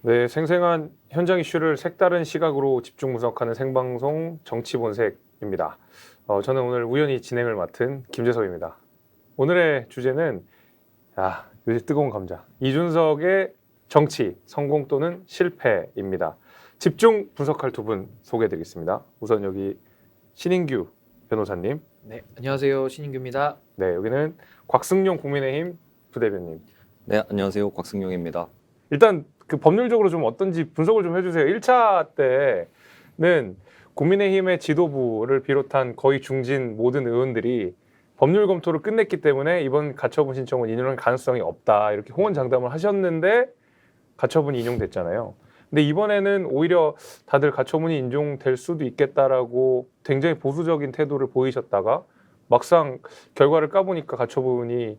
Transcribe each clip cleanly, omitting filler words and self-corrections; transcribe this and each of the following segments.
네, 생생한 현장 이슈를 색다른 시각으로 집중 분석하는 생방송 정치본색입니다. 저는 오늘 우연히 진행을 맡은 김재석입니다. 오늘의 주제는 요새 뜨거운 감자. 이준석의 정치, 성공 또는 실패입니다. 집중 분석할 두 분 소개해드리겠습니다. 우선 여기 신인규 변호사님. 네, 안녕하세요. 신인규입니다. 네, 여기는 곽승용 국민의힘 부대변인. 네, 안녕하세요. 곽승용입니다. 일단 그 법률적으로 좀 어떤지 분석을 좀 해주세요. 1차 때는 국민의힘의 지도부를 비롯한 거의 중진 모든 의원들이 법률 검토를 끝냈기 때문에 이번 가처분 신청은 인용할 가능성이 없다 이렇게 호언장담을 하셨는데 가처분이 인용됐잖아요. 근데 이번에는 오히려 다들 가처분이 인용될 수도 있겠다라고 굉장히 보수적인 태도를 보이셨다가 막상 결과를 까보니까 가처분이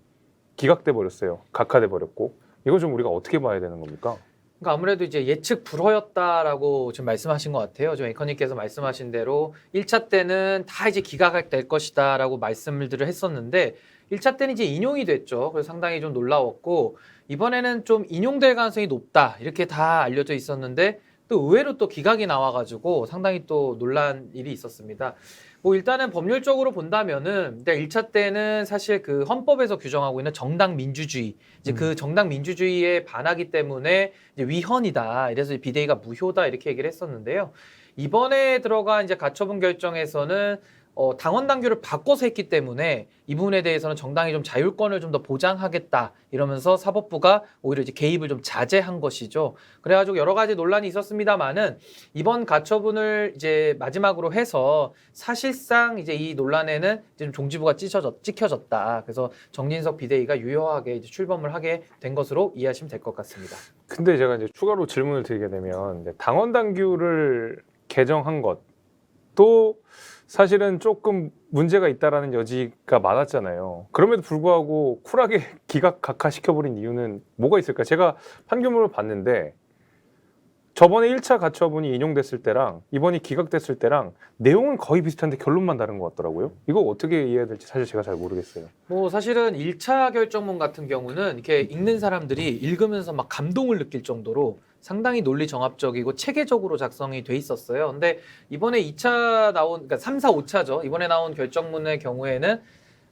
기각돼 버렸어요. 각하돼 버렸고. 이거 좀 우리가 어떻게 봐야 되는 겁니까? 그러니까 아무래도 이제 예측 불허였다라고 지금 말씀하신 것 같아요. 좀 앵커님께서 말씀하신 대로 1차 때는 다 이제 기각될 것이다라고 말씀을 했었는데 1차 때는 이제 인용이 됐죠. 그래서 상당히 좀 놀라웠고 이번에는 좀 인용될 가능성이 높다 이렇게 다 알려져 있었는데 또 의외로 또 기각이 나와가지고 상당히 또 놀란 일이 있었습니다. 뭐 일단은 법률적으로 본다면은 1차 때는 사실 그 헌법에서 규정하고 있는 정당 민주주의 이제 그 정당 민주주의에 반하기 때문에 이제 위헌이다. 이래서 비대위가 무효다 이렇게 얘기를 했었는데요. 이번에 들어간 이제 가처분 결정에서는 당원 당규를 바꿔서 했기 때문에 이 부분에 대해서는 정당이 좀 자율권을 좀 더 보장하겠다 이러면서 사법부가 오히려 이제 개입을 좀 자제한 것이죠. 그래가지고 여러 가지 논란이 있었습니다만은 이번 가처분을 이제 마지막으로 해서 사실상 이제 이 논란에는 이제 좀 종지부가 찍혀졌다. 그래서 정진석 비대위가 유효하게 이제 출범을 하게 된 것으로 이해하시면 될 것 같습니다. 근데 제가 이제 추가로 질문을 드리게 되면 당원 당규를 개정한 것도 사실은 조금 문제가 있다라는 여지가 많았잖아요. 그럼에도 불구하고 쿨하게 기각 각하시켜버린 이유는 뭐가 있을까? 제가 판결문을 봤는데 저번에 1차 가처분이 인용됐을 때랑 이번이 기각됐을 때랑 내용은 거의 비슷한데 결론만 다른 것 같더라고요. 이거 어떻게 이해해야 될지 사실 제가 잘 모르겠어요. 뭐 사실은 1차 결정문 같은 경우는 이렇게 읽는 사람들이 읽으면서 막 감동을 느낄 정도로 상당히 논리 정합적이고 체계적으로 작성이 돼 있었어요. 근데 이번에 2차 나온, 그러니까 3, 4, 5차죠. 이번에 나온 결정문의 경우에는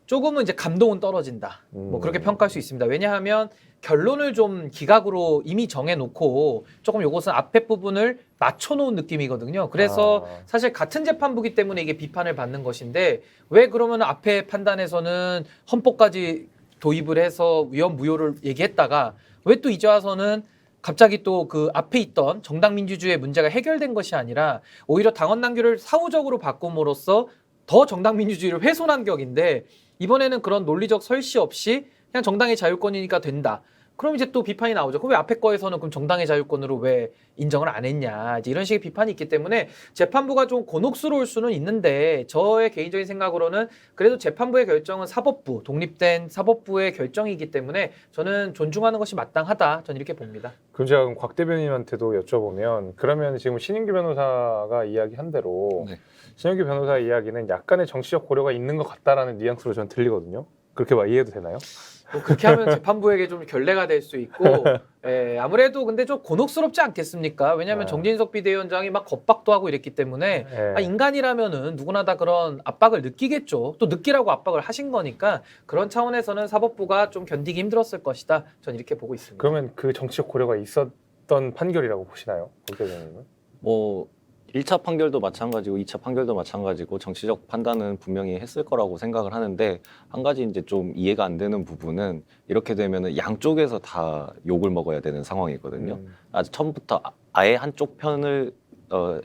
조금은 이제 감동은 떨어진다. 뭐 그렇게 평가할 수 있습니다. 왜냐하면 결론을 좀 기각으로 이미 정해놓고 조금 요것은 앞에 부분을 맞춰놓은 느낌이거든요. 그래서 사실 같은 재판부기 때문에 이게 비판을 받는 것인데 왜 그러면 앞에 판단에서는 헌법까지 도입을 해서 위헌 무효를 얘기했다가 왜 또 이제 와서는 갑자기 또 그 앞에 있던 정당 민주주의의 문제가 해결된 것이 아니라 오히려 당원 당규를 사후적으로 바꿈으로써 더 정당 민주주의를 훼손한 격인데 이번에는 그런 논리적 설시 없이 그냥 정당의 자율권이니까 된다. 그럼 이제 또 비판이 나오죠. 그럼 왜 앞에 거에서는 그럼 정당의 자율권으로 왜 인정을 안 했냐. 이제 이런 식의 비판이 있기 때문에 재판부가 좀 곤혹스러울 수는 있는데 저의 개인적인 생각으로는 그래도 재판부의 결정은 사법부, 독립된 사법부의 결정이기 때문에 저는 존중하는 것이 마땅하다. 저는 이렇게 봅니다. 그럼 제가 그럼 곽 대변인한테도 여쭤보면 그러면 지금 신인규 변호사가 이야기한 대로 네. 신인규 변호사의 이야기는 약간의 정치적 고려가 있는 것 같다라는 뉘앙스로 저는 들리거든요. 그렇게 이해해도 되나요? 뭐 그렇게 하면 재판부에게 좀 결례가 될 수 있고 아무래도 근데 좀 곤혹스럽지 않겠습니까? 왜냐하면 정진석 비대위원장이 막 겁박도 하고 이랬기 때문에 인간이라면은 누구나 다 그런 압박을 느끼겠죠. 또 느끼라고 압박을 하신 거니까 그런 차원에서는 사법부가 좀 견디기 힘들었을 것이다. 전 이렇게 보고 있습니다. 그러면 그 정치적 고려가 있었던 판결이라고 보시나요? 곽 대변인은? 뭐 1차 판결도 마찬가지고 2차 판결도 마찬가지고 정치적 판단은 분명히 했을 거라고 생각을 하는데 한 가지 이제 좀 이해가 안 되는 부분은 이렇게 되면은 양쪽에서 다 욕을 먹어야 되는 상황이거든요. 아주 처음부터 아예 한쪽 편을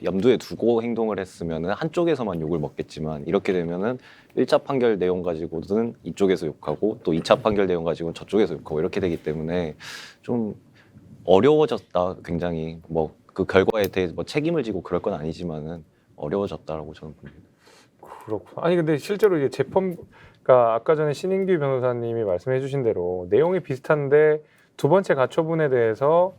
염두에 두고 행동을 했으면은 한쪽에서만 욕을 먹겠지만 이렇게 되면은 1차 판결 내용 가지고는 이쪽에서 욕하고 또 2차 판결 내용 가지고는 저쪽에서 욕하고 이렇게 되기 때문에 좀 어려워졌다. 굉장히 뭐 그 결과에 대해 뭐 책임을 지고 그럴 건 아니지만은 어려워졌다라고 저는 봅니다. 그렇구나. 아니 근데 실제로 이게 재판가 아까 전에 신인규 변호사님이 말씀해주신 대로 내용이 비슷한데 두 번째 가처분에 대해서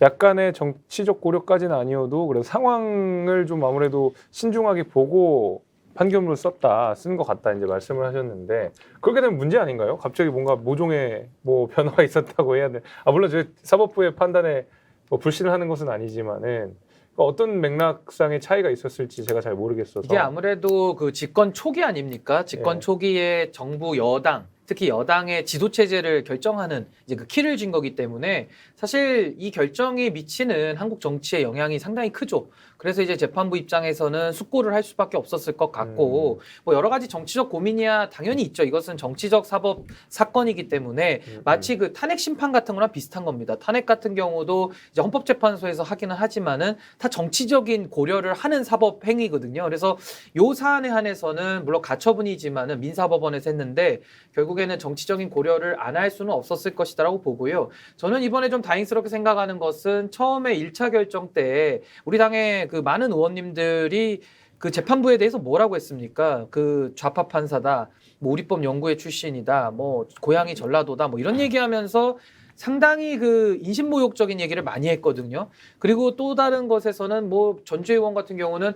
약간의 정치적 고려까지는 아니어도 그래도 상황을 좀 아무래도 신중하게 보고 판결문을 쓴 것 같다 이제 말씀을 하셨는데 그렇게 되면 문제 아닌가요? 갑자기 뭔가 모종의 뭐 변화가 있었다고 해야 돼. 물론 저 사법부의 판단에 뭐 불신을 하는 것은 아니지만은 어떤 맥락상의 차이가 있었을지 제가 잘 모르겠어서. 이게 아무래도 그 집권 초기 아닙니까? 집권 예. 초기에 정부 여당, 특히 여당의 지도 체제를 결정하는 이제 그 키를 쥔 거기 때문에 사실 이 결정이 미치는 한국 정치에 영향이 상당히 크죠. 그래서 이제 재판부 입장에서는 숙고를 할 수밖에 없었을 것 같고 뭐 여러 가지 정치적 고민이야 당연히 있죠. 이것은 정치적 사법 사건이기 때문에 마치 그 탄핵 심판 같은 거랑 비슷한 겁니다. 탄핵 같은 경우도 이제 헌법재판소에서 하기는 하지만은 다 정치적인 고려를 하는 사법 행위거든요. 그래서 요 사안에 한해서는 물론 가처분이지만은 민사법원에서 했는데 결국에는 정치적인 고려를 안 할 수는 없었을 것이다라고 보고요. 저는 이번에 좀 다행스럽게 생각하는 것은 처음에 1차 결정 때 우리 당의 그 많은 의원님들이 그 재판부에 대해서 뭐라고 했습니까? 그 좌파 판사다, 뭐 우리법 연구회 출신이다, 뭐 고향이 전라도다, 뭐 이런 얘기하면서 상당히 그 인신모욕적인 얘기를 많이 했거든요. 그리고 또 다른 것에서는 뭐 전주의 의원 같은 경우는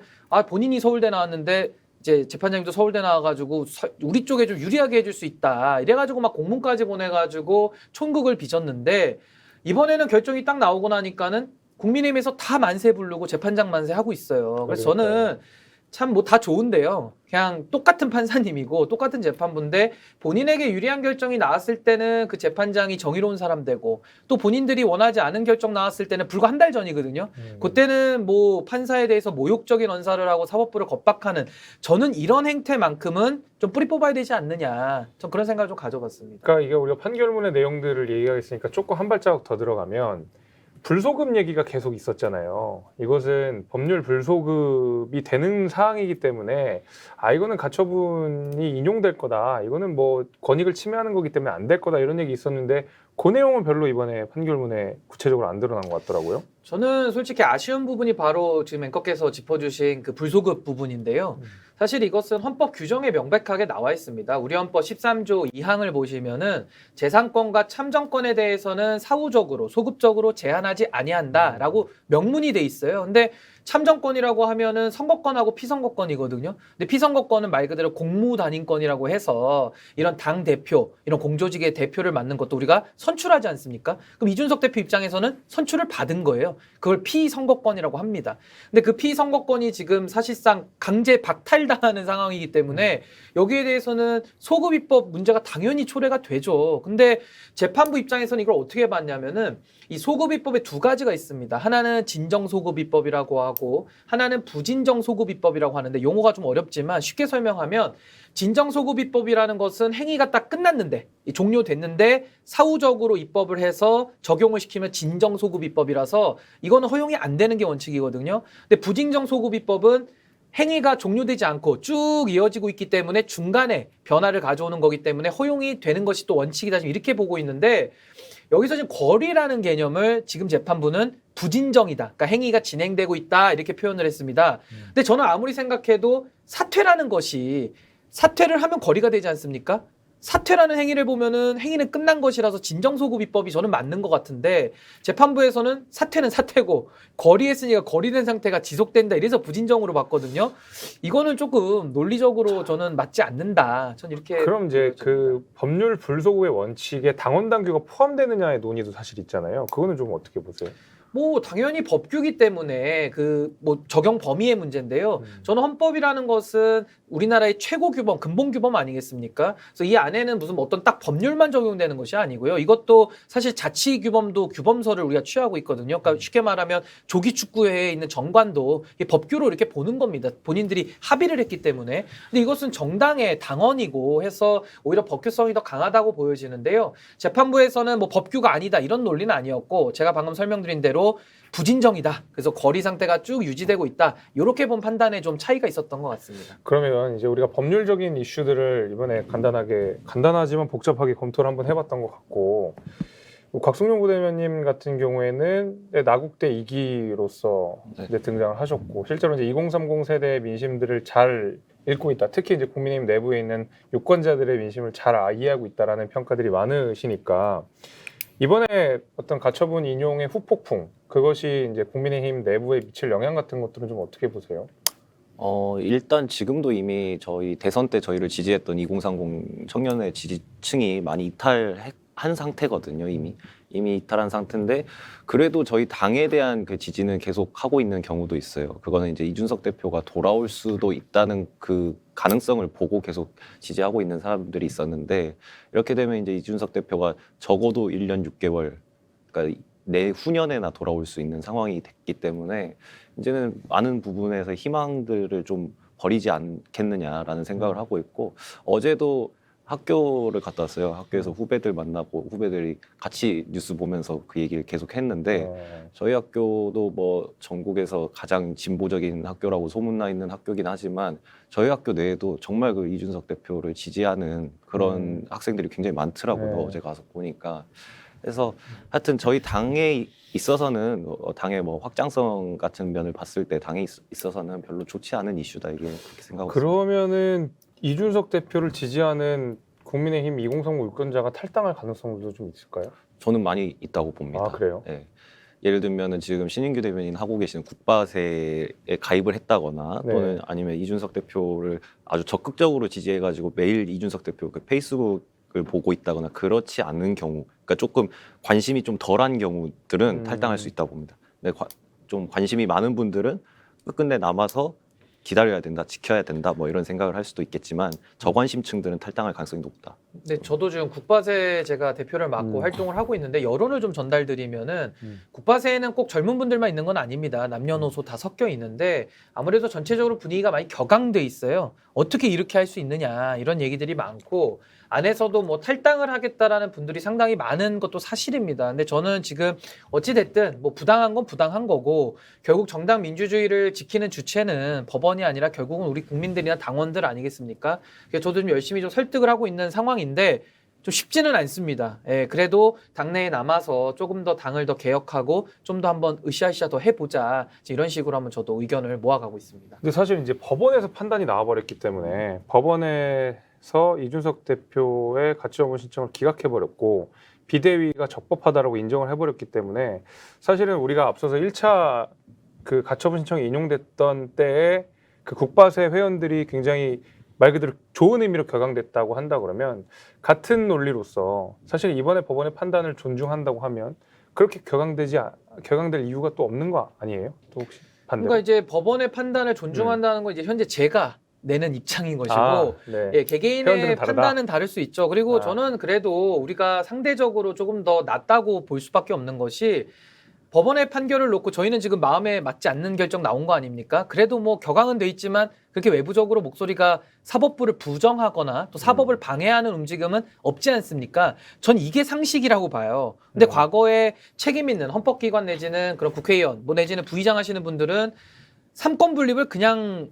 본인이 서울대 나왔는데 이제 재판장님도 서울대 나와가지고 우리 쪽에 좀 유리하게 해줄 수 있다. 이래가지고 막 공문까지 보내가지고 촌극을 빚었는데 이번에는 결정이 딱 나오고 나니까는 국민의힘에서 다 만세 부르고 재판장 만세 하고 있어요. 그래서 저는 참 뭐 다 좋은데요. 그냥 똑같은 판사님이고 똑같은 재판부인데 본인에게 유리한 결정이 나왔을 때는 그 재판장이 정의로운 사람 되고 또 본인들이 원하지 않은 결정 나왔을 때는 불과 한 달 전이거든요. 그때는 뭐 판사에 대해서 모욕적인 언사를 하고 사법부를 겁박하는 저는 이런 행태만큼은 좀 뿌리 뽑아야 되지 않느냐. 전 그런 생각을 좀 가져봤습니다. 그러니까 이게 우리가 판결문의 내용들을 얘기하겠으니까 조금 한 발자국 더 들어가면 불소급 얘기가 계속 있었잖아요. 이것은 법률 불소급이 되는 사항이기 때문에 이거는 가처분이 인용될 거다. 이거는 뭐 권익을 침해하는 거기 때문에 안 될 거다. 이런 얘기 있었는데 그 내용은 별로 이번에 판결문에 구체적으로 안 드러난 것 같더라고요. 저는 솔직히 아쉬운 부분이 바로 지금 앵커께서 짚어주신 그 불소급 부분인데요. 사실 이것은 헌법 규정에 명백하게 나와 있습니다. 우리 헌법 13조 2항을 보시면은 재산권과 참정권에 대해서는 사후적으로 소급적으로 제한하지 아니한다라고 명문이 돼 있어요. 근데 참정권이라고 하면은 선거권하고 피선거권이거든요. 근데 피선거권은 말 그대로 공무단임권이라고 해서 이런 당 대표, 이런 공조직의 대표를 맡는 것도 우리가 선출하지 않습니까? 그럼 이준석 대표 입장에서는 선출을 받은 거예요. 그걸 피선거권이라고 합니다. 근데 그 피선거권이 지금 사실상 강제 박탈당하는 상황이기 때문에 여기에 대해서는 소급 입법 문제가 당연히 초래가 되죠. 근데 재판부 입장에서는 이걸 어떻게 봤냐면은 이 소급 입법에 두 가지가 있습니다. 하나는 진정 소급 입법이라고 하고 하나는 부진정 소급 입법이라고 하는데 용어가 좀 어렵지만 쉽게 설명하면 진정 소급 입법이라는 것은 행위가 딱 끝났는데 종료됐는데 사후적으로 입법을 해서 적용을 시키면 진정 소급 입법이라서 이거는 허용이 안 되는 게 원칙이거든요. 근데 부진정 소급 입법은 행위가 종료되지 않고 쭉 이어지고 있기 때문에 중간에 변화를 가져오는 거기 때문에 허용이 되는 것이 또 원칙이다. 지금 이렇게 보고 있는데 여기서 지금 거리라는 개념을 지금 재판부는 부진정이다. 그러니까 행위가 진행되고 있다. 이렇게 표현을 했습니다. 근데 저는 아무리 생각해도 사퇴라는 것이 사퇴를 하면 거리가 되지 않습니까? 사퇴라는 행위를 보면은 행위는 끝난 것이라서 진정소급 입법이 저는 맞는 것 같은데 재판부에서는 사퇴는 사퇴고 거리했으니까 거리된 상태가 지속된다 이래서 부진정으로 봤거든요. 이거는 조금 논리적으로 저는 맞지 않는다. 전 이렇게 그럼 이제 보여집니다. 그 법률 불소급의 원칙에 당원 당규가 포함되느냐의 논의도 사실 있잖아요. 그거는 좀 어떻게 보세요? 뭐 당연히 법규기 때문에 그 뭐 적용 범위의 문제인데요. 저는 헌법이라는 것은 우리나라의 최고 규범, 근본 규범 아니겠습니까? 그래서 이 안에는 무슨 어떤 딱 법률만 적용되는 것이 아니고요. 이것도 사실 자치 규범도 규범서를 우리가 취하고 있거든요. 그러니까 쉽게 말하면 조기 축구회에 있는 정관도 법규로 이렇게 보는 겁니다. 본인들이 합의를 했기 때문에. 근데 이것은 정당의 당원이고 해서 오히려 법규성이 더 강하다고 보여지는데요. 재판부에서는 뭐 법규가 아니다 이런 논리는 아니었고 제가 방금 설명드린 대로 부진정이다. 그래서 거리 상태가 쭉 유지되고 있다. 이렇게 본 판단에 좀 차이가 있었던 것 같습니다. 그러면 이제 우리가 법률적인 이슈들을 이번에 간단하지만 복잡하게 검토를 한번 해봤던 것 같고 곽승용 부대변님 같은 경우에는 나국대 2기로서 이제 등장을 하셨고 실제로 이제 2030 세대의 민심들을 잘 읽고 있다. 특히 이제 국민의힘 내부에 있는 유권자들의 민심을 잘 이해하고 있다라는 평가들이 많으시니까 이번에 어떤 가처분 인용의 후폭풍 그것이 이제 국민의힘 내부에 미칠 영향 같은 것들은 좀 어떻게 보세요? 일단 지금도 이미 저희 대선 때 저희를 지지했던 2030 청년의 지지층이 많이 이탈했고 한 상태거든요. 이미 이탈한 상태인데 그래도 저희 당에 대한 그 지지는 계속 하고 있는 경우도 있어요. 그거는 이제 이준석 대표가 돌아올 수도 있다는 그 가능성을 보고 계속 지지하고 있는 사람들이 있었는데 이렇게 되면 이제 이준석 대표가 적어도 1년 6개월, 그러니까 내후년에나 돌아올 수 있는 상황이 됐기 때문에 이제는 많은 부분에서 희망들을 좀 버리지 않겠느냐라는 생각을 하고 있고, 어제도 학교를 갔다 왔어요. 학교에서 후배들 만나고 후배들이 같이 뉴스 보면서 그 얘기를 계속 했는데 저희 학교도 뭐 전국에서 가장 진보적인 학교라고 소문나 있는 학교긴 하지만 저희 학교 내에도 정말 그 이준석 대표를 지지하는 그런 학생들이 굉장히 많더라고요. 어제 가서 보니까. 그래서 하여튼 저희 당에 있어서는 당의 뭐 확장성 같은 면을 봤을 때 당에 있어서는 별로 좋지 않은 이슈다, 이게 그렇게 생각하고 있습니다. 그러면은 이준석 대표를 지지하는 국민의힘 2030 유권자가 탈당할 가능성도 좀 있을까요? 저는 많이 있다고 봅니다. 아, 그래요? 네. 예를 들면은 지금 신인규 대변인 하고 계시는 국바세에 가입을 했다거나 네. 또는 아니면 이준석 대표를 아주 적극적으로 지지해가지고 매일 이준석 대표 그 페이스북을 보고 있다거나 그렇지 않은 경우, 그러니까 조금 관심이 좀 덜한 경우들은 탈당할 수 있다고 봅니다. 근데 좀 관심이 많은 분들은 끝끝내 남아서 기다려야 된다, 지켜야 된다, 뭐 이런 생각을 할 수도 있겠지만 저관심층들은 탈당할 가능성이 높다. 네, 저도 지금 국바세 제가 대표를 맡고 활동을 하고 있는데 여론을 좀 전달드리면은 국바세에는 꼭 젊은 분들만 있는 건 아닙니다. 남녀노소 다 섞여 있는데 아무래도 전체적으로 분위기가 많이 격앙돼 있어요. 어떻게 이렇게 할 수 있느냐 이런 얘기들이 많고 안에서도 뭐 탈당을 하겠다라는 분들이 상당히 많은 것도 사실입니다. 근데 저는 지금 어찌 됐든 뭐 부당한 건 부당한 거고 결국 정당 민주주의를 지키는 주체는 법원이 아니라 결국은 우리 국민들이나 당원들 아니겠습니까? 그래서 저도 좀 열심히 좀 설득을 하고 있는 상황인데 좀 쉽지는 않습니다. 예, 그래도 당내에 남아서 조금 더 당을 더 개혁하고 좀 더 한번 으쌰으쌰 더 해보자 이런 식으로 한번 저도 의견을 모아가고 있습니다. 근데 사실 이제 법원에서 판단이 나와버렸기 때문에 법원에서 이준석 대표의 가처분 신청을 기각해버렸고 비대위가 적법하다라고 인정을 해버렸기 때문에 사실은 우리가 앞서서 1차 그 가처분 신청이 인용됐던 때에 그 국바세 회원들이 굉장히 말 그대로 좋은 의미로 격앙됐다고 한다 그러면 같은 논리로서 사실 이번에 법원의 판단을 존중한다고 하면 그렇게 격앙될 이유가 또 없는 거 아니에요? 또 혹시 반대로? 그러니까 이제 법원의 판단을 존중한다는 건 이제 현재 제가 내는 입장인 것이고 네. 예, 개개인의 회원들은 다르다. 판단은 다를 수 있죠. 그리고 아. 저는 그래도 우리가 상대적으로 조금 더 낫다고 볼 수밖에 없는 것이 법원의 판결을 놓고 저희는 지금 마음에 맞지 않는 결정 나온 거 아닙니까? 그래도 뭐 격앙은 돼 있지만 그렇게 외부적으로 목소리가 사법부를 부정하거나 또 사법을 방해하는 움직임은 없지 않습니까? 전 이게 상식이라고 봐요. 근데 과거에 책임 있는 헌법기관 내지는 그런 국회의원 뭐 내지는 부의장 하시는 분들은 삼권 분립을 그냥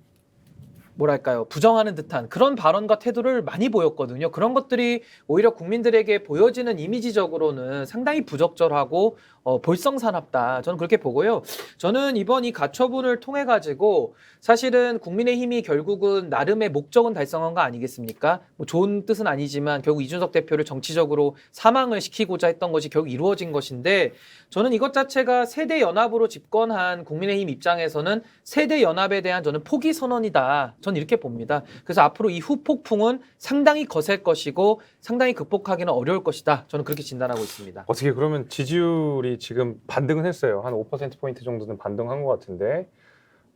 뭐랄까요, 부정하는 듯한 그런 발언과 태도를 많이 보였거든요. 그런 것들이 오히려 국민들에게 보여지는 이미지적으로는 상당히 부적절하고 볼썽사납다. 저는 그렇게 보고요. 저는 이번 이 가처분을 통해 가지고 사실은 국민의힘이 결국은 나름의 목적은 달성한 거 아니겠습니까? 뭐 좋은 뜻은 아니지만 결국 이준석 대표를 정치적으로 사망을 시키고자 했던 것이 결국 이루어진 것인데 저는 이것 자체가 세대 연합으로 집권한 국민의힘 입장에서는 세대 연합에 대한 저는 포기 선언이다. 전 이렇게 봅니다. 그래서 앞으로 이 후폭풍은 상당히 거셀 것이고 상당히 극복하기는 어려울 것이다. 저는 그렇게 진단하고 있습니다. 어떻게 그러면 지지율이 지금 반등은 했어요. 한 5%포인트 정도는 반등한 것 같은데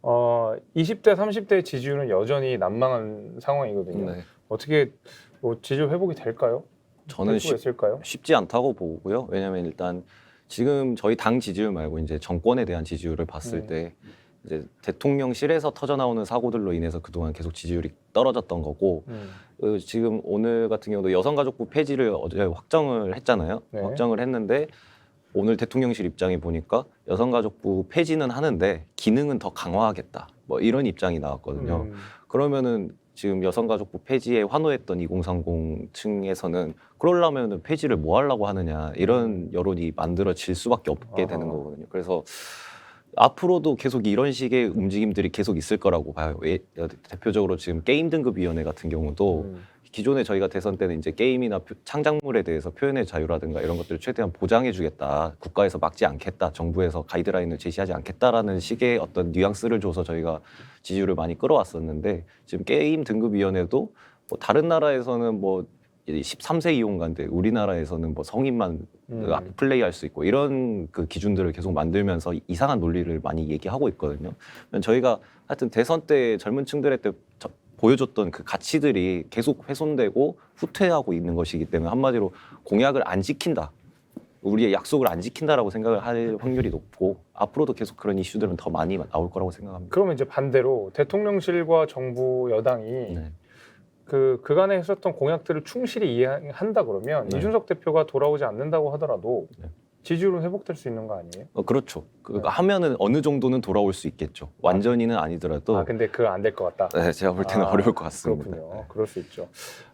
20대, 30대의 지지율은 여전히 난망한 상황이거든요. 네. 어떻게 뭐 지지율 회복이 될까요? 저는 될 수가 있을까요? 쉽지 않다고 보고요. 왜냐하면 일단 지금 저희 당 지지율 말고 이제 정권에 대한 지지율을 봤을 때 이제 대통령실에서 터져 나오는 사고들로 인해서 그동안 계속 지지율이 떨어졌던 거고 지금 오늘 같은 경우도 여성가족부 폐지를 어제 확정을 했잖아요. 네. 확정을 했는데 오늘 대통령실 입장에 보니까 여성가족부 폐지는 하는데 기능은 더 강화하겠다. 뭐 이런 입장이 나왔거든요. 그러면은 지금 여성가족부 폐지에 환호했던 2030 층에서는 그러려면 폐지를 뭐 하려고 하느냐 이런 여론이 만들어질 수밖에 없게 되는 거거든요. 그래서 앞으로도 계속 이런 식의 움직임들이 계속 있을 거라고 봐요. 대표적으로 지금 게임 등급위원회 같은 경우도 기존에 저희가 대선 때는 이제 게임이나 창작물에 대해서 표현의 자유라든가 이런 것들을 최대한 보장해주겠다, 국가에서 막지 않겠다, 정부에서 가이드라인을 제시하지 않겠다라는 식의 어떤 뉘앙스를 줘서 저희가 지지율을 많이 끌어왔었는데 지금 게임 등급위원회도 뭐 다른 나라에서는 뭐 13세 이용가인데 우리나라에서는 뭐 성인만 플레이할 수 있고 이런 그 기준들을 계속 만들면서 이상한 논리를 많이 얘기하고 있거든요. 저희가 하여튼 대선 때 젊은 층들의 때 보여줬던 그 가치들이 계속 훼손되고 후퇴하고 있는 것이기 때문에 한마디로 공약을 안 지킨다. 우리의 약속을 안 지킨다라고 생각을 할 확률이 높고 앞으로도 계속 그런 이슈들은 더 많이 나올 거라고 생각합니다. 그러면 이제 반대로 대통령실과 정부 여당이 네. 그간에 했었던 공약들을 충실히 이해한다 그러면 네. 이준석 대표가 돌아오지 않는다고 하더라도 네. 지지율은 회복될 수 있는 거 아니에요? 그렇죠. 하면은 어느 정도는 돌아올 수 있겠죠. 완전히는 아니더라도. 근데 그거 안 될 것 같다. 네, 제가 볼 때는 어려울 것 같습니다. 그렇군요. 그럴 수 있죠.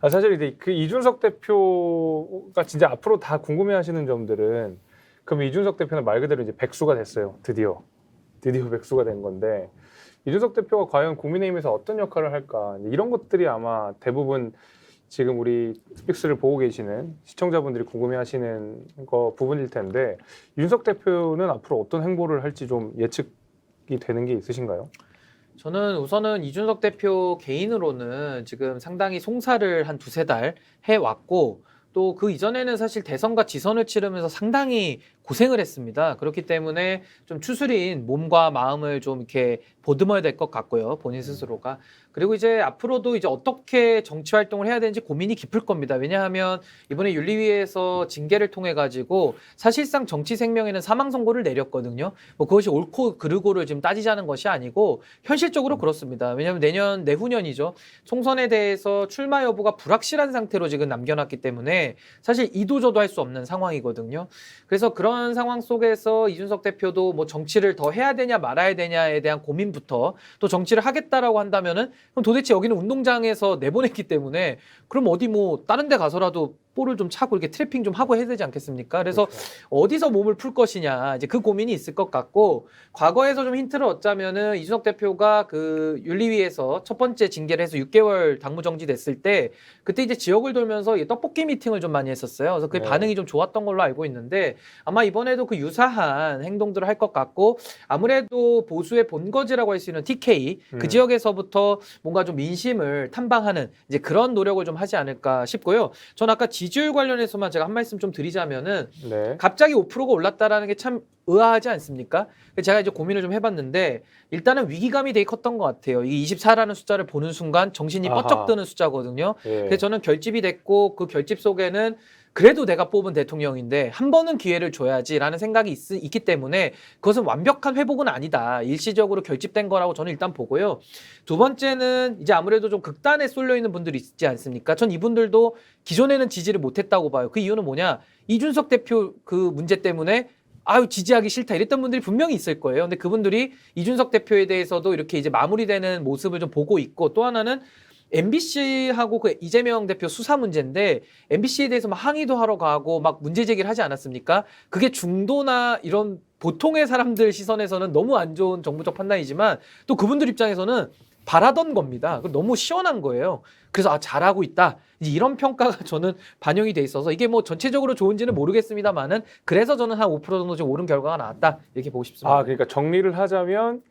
사실 이제 그 이준석 대표가 진짜 앞으로 다 궁금해하시는 점들은 그럼 이준석 대표는 말 그대로 이제 백수가 됐어요. 드디어 백수가 된 건데 이준석 대표가 과연 국민의힘에서 어떤 역할을 할까 이런 것들이 아마 대부분 지금 우리 스픽스를 보고 계시는 시청자분들이 궁금해하시는 거 부분일 텐데 윤석 대표는 앞으로 어떤 행보를 할지 좀 예측이 되는 게 있으신가요? 저는 우선은 이준석 대표 개인으로는 지금 상당히 송사를 한 두세 달 해왔고 또 그 이전에는 사실 대선과 지선을 치르면서 상당히 고생을 했습니다. 그렇기 때문에 좀 추스린 몸과 마음을 좀 이렇게 보듬어야 될 것 같고요. 본인 스스로가. 그리고 이제 앞으로도 이제 어떻게 정치 활동을 해야 되는지 고민이 깊을 겁니다. 왜냐하면 이번에 윤리위에서 징계를 통해 가지고 사실상 정치 생명에는 사망 선고를 내렸거든요. 뭐 그것이 옳고 그르고를 지금 따지자는 것이 아니고 현실적으로 그렇습니다. 왜냐하면 내년 내후년이죠. 총선에 대해서 출마 여부가 불확실한 상태로 지금 남겨놨기 때문에 사실 이도저도 할 수 없는 상황이거든요. 그래서 그런 상황 속에서 이준석 대표도 뭐 정치를 더 해야 되냐 말아야 되냐에 대한 고민부터 또 정치를 하겠다라고 한다면은 그럼 도대체 여기는 운동장에서 내보냈기 때문에 그럼 어디 뭐 다른 데 가서라도 볼을 좀 차고 이렇게 트래핑 좀 하고 해야 되지 않겠습니까? 그래서 그렇죠. 어디서 몸을 풀 것이냐 이제 그 고민이 있을 것 같고 과거에서 좀 힌트를 얻자면은 이준석 대표가 그 윤리위에서 첫 번째 징계를 해서 6개월 당무 정지됐을 때 그때 이제 지역을 돌면서 이 떡볶이 미팅을 좀 많이 했었어요. 그래서 그 네. 반응이 좀 좋았던 걸로 알고 있는데 아마 이번에도 그 유사한 행동들을 할 것 같고 아무래도 보수의 본거지라고 할 수 있는 TK 그 지역에서부터 뭔가 좀 민심을 탐방하는 이제 그런 노력을 좀 하지 않을까 싶고요. 전 아까 지지율 관련해서만 제가 한 말씀 좀 드리자면은 네. 갑자기 5%가 올랐다라는 게 참 의아하지 않습니까? 제가 이제 고민을 좀 해봤는데 일단은 위기감이 되게 컸던 것 같아요. 이 24라는 숫자를 보는 순간 정신이 아하. 뻗쩍 드는 숫자거든요. 예. 그래서 저는 결집이 됐고 그 결집 속에는 그래도 내가 뽑은 대통령인데 한 번은 기회를 줘야지라는 생각이 있기 때문에 그것은 완벽한 회복은 아니다. 일시적으로 결집된 거라고 저는 일단 보고요. 두 번째는 이제 아무래도 좀 극단에 쏠려 있는 분들이 있지 않습니까? 전 이분들도 기존에는 지지를 못했다고 봐요. 그 이유는 뭐냐? 이준석 대표 그 문제 때문에 지지하기 싫다 이랬던 분들이 분명히 있을 거예요. 근데 그분들이 이준석 대표에 대해서도 이렇게 이제 마무리되는 모습을 좀 보고 있고 또 하나는 MBC하고 그 이재명 대표 수사 문제인데 MBC에 대해서 막 항의도 하러 가고 막 문제 제기를 하지 않았습니까? 그게 중도나 이런 보통의 사람들 시선에서는 너무 안 좋은 정부적 판단이지만 또 그분들 입장에서는 바라던 겁니다. 너무 시원한 거예요. 그래서 잘하고 있다. 이제 이런 평가가 저는 반영이 돼 있어서 이게 뭐 전체적으로 좋은지는 모르겠습니다만은 그래서 저는 한 5% 정도 좀 오른 결과가 나왔다 이렇게 보고 싶습니다. 그러니까 정리를 하자면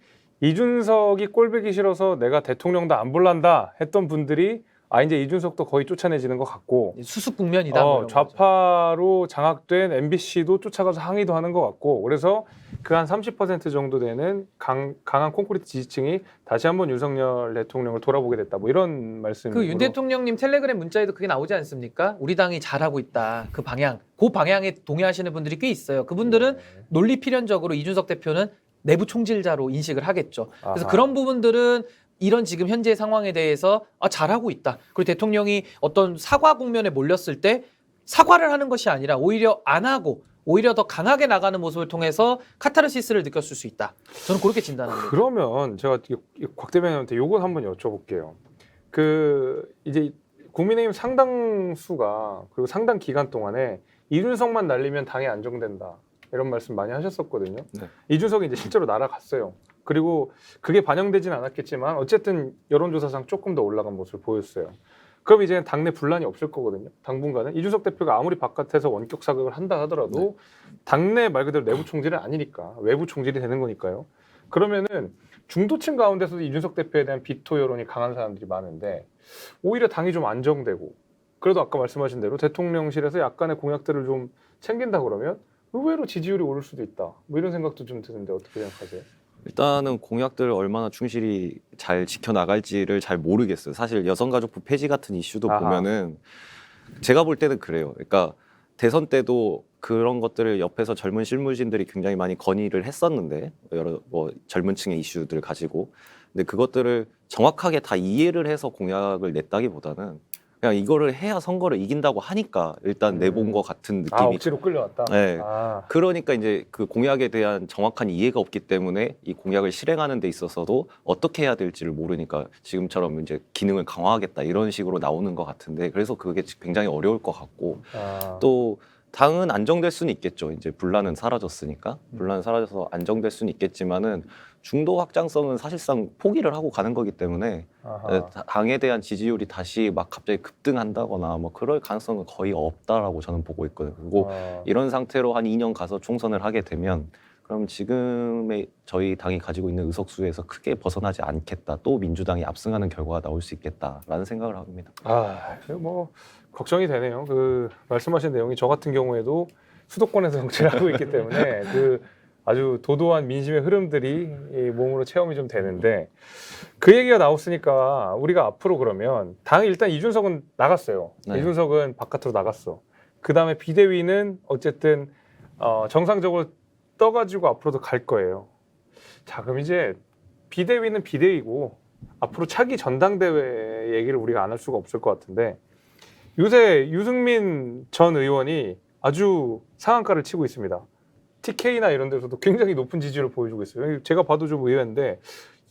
이준석이 꼴보기 싫어서 내가 대통령도 안 볼란다 했던 분들이 이제 이준석도 거의 쫓아내지는 것 같고 수습 국면이다. 뭐 이런 거죠. 좌파로 장악된 MBC도 쫓아가서 항의도 하는 것 같고 그래서 그 한 30% 정도 되는 강한 콘크리트 지지층이 다시 한번 윤석열 대통령을 돌아보게 됐다. 뭐 이런 말씀으로. 그 윤 대통령님 텔레그램 문자에도 그게 나오지 않습니까? 우리 당이 잘하고 있다. 그 방향에 동의하시는 분들이 꽤 있어요. 그분들은 논리 필연적으로 이준석 대표는 내부 총질자로 인식을 하겠죠. 그래서 아하. 그런 부분들은 이런 지금 현재 상황에 대해서 잘하고 있다. 그리고 대통령이 어떤 사과 국면에 몰렸을 때 사과를 하는 것이 아니라 오히려 안 하고 오히려 더 강하게 나가는 모습을 통해서 카타르시스를 느꼈을 수 있다. 저는 그렇게 진단합니다. 그러면 제가 곽 대변인한테 요거 한번 여쭤볼게요. 이제 국민의힘 상당수가 그리고 상당 기간 동안에 이준석만 날리면 당이 안정된다. 이런 말씀 많이 하셨었거든요. 네. 이준석이 이제 실제로 날아갔어요. 그리고 그게 반영되진 않았겠지만 어쨌든 여론조사상 조금 더 올라간 모습을 보였어요. 그럼 이제 당내 분란이 없을 거거든요. 당분간은 이준석 대표가 아무리 바깥에서 원격 사격을 한다 하더라도 당내 말 그대로 내부 총질은 아니니까 외부 총질이 되는 거니까요. 그러면은 중도층 가운데서도 이준석 대표에 대한 비토 여론이 강한 사람들이 많은데 오히려 당이 좀 안정되고 그래도 아까 말씀하신 대로 대통령실에서 약간의 공약들을 좀 챙긴다 그러면 의외로 지지율이 오를 수도 있다. 뭐 이런 생각도 좀 드는데 어떻게 생각하세요? 일단은 공약들을 얼마나 충실히 잘 지켜나갈지를 잘 모르겠어요. 사실 여성가족부 폐지 같은 이슈도 아하. 보면은 제가 볼 때는 그래요. 그러니까 대선 때도 그런 것들을 옆에서 젊은 실무진들이 굉장히 많이 건의를 했었는데 여러 뭐 젊은 층의 이슈들 가지고 근데 그것들을 정확하게 다 이해를 해서 공약을 냈다기보다는 그냥 이거를 해야 선거를 이긴다고 하니까 일단 내본 것 같은 아, 느낌이 억지로 끌려왔다. 네. 아, 그러니까 이제 그 공약에 대한 정확한 이해가 없기 때문에 이 공약을 실행하는 데 있어서도 어떻게 해야 될지를 모르니까 지금처럼 이제 기능을 강화하겠다 이런 식으로 나오는 것 같은데 그래서 그게 굉장히 어려울 것 같고 아. 또 당은 안정될 수는 있겠죠. 이제 분란은 사라졌으니까 분란은 사라져서 안정될 수는 있겠지만은 중도 확장성은 사실상 포기를 하고 가는 거기 때문에 아하. 당에 대한 지지율이 다시 막 갑자기 급등한다거나 뭐 그럴 가능성은 거의 없다라고 저는 보고 있거든요. 그리고 이런 상태로 한 2년 가서 총선을 하게 되면 그럼 지금의 저희 당이 가지고 있는 의석수에서 크게 벗어나지 않겠다. 또 민주당이 압승하는 결과가 나올 수 있겠다라는 생각을 합니다. 아, 뭐 걱정이 되네요. 그 말씀하신 내용이 저 같은 경우에도 수도권에서 정치를 하고 있기 때문에 그 아주 도도한 민심의 흐름들이 이 몸으로 체험이 좀 되는데 그 얘기가 나왔으니까 우리가 앞으로 그러면 당 일단 이준석은 나갔어요. 네. 이준석은 바깥으로 나갔어. 그 다음에 비대위는 어쨌든 정상적으로 떠가지고 앞으로도 갈 거예요. 자, 그럼 이제 비대위는 비대위고 앞으로 차기 전당대회 얘기를 우리가 안 할 수가 없을 것 같은데 요새 유승민 전 의원이 아주 상한가를 치고 있습니다. TK나 이런 데서도 굉장히 높은 지지를 보여주고 있어요. 제가 봐도 좀 의외인데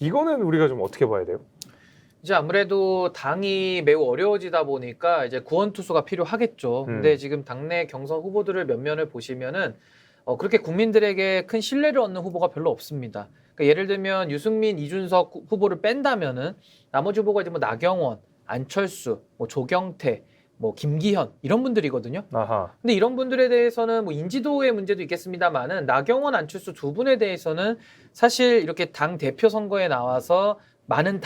이거는 우리가 좀 어떻게 봐야 돼요? 이제 아무래도 당이 매우 어려워지다 보니까 이제 구원투수가 필요하겠죠. 근데 지금 당내 경선 후보들을 몇 면을 보시면은 그렇게 국민들에게 큰 신뢰를 얻는 후보가 별로 없습니다. 그러니까 예를 들면 유승민, 이준석 후보를 뺀다면은 나머지 후보가 이제 뭐 나경원, 안철수, 뭐 조경태, 뭐 김기현 이런 분들이거든요. 아하. 근데 이런 분들에 대해서는 뭐 인지도의 문제도 있겠습니다만은 나경원, 안철수 두 분에 대해서는 사실 이렇게 당 대표 선거에 나와서 많은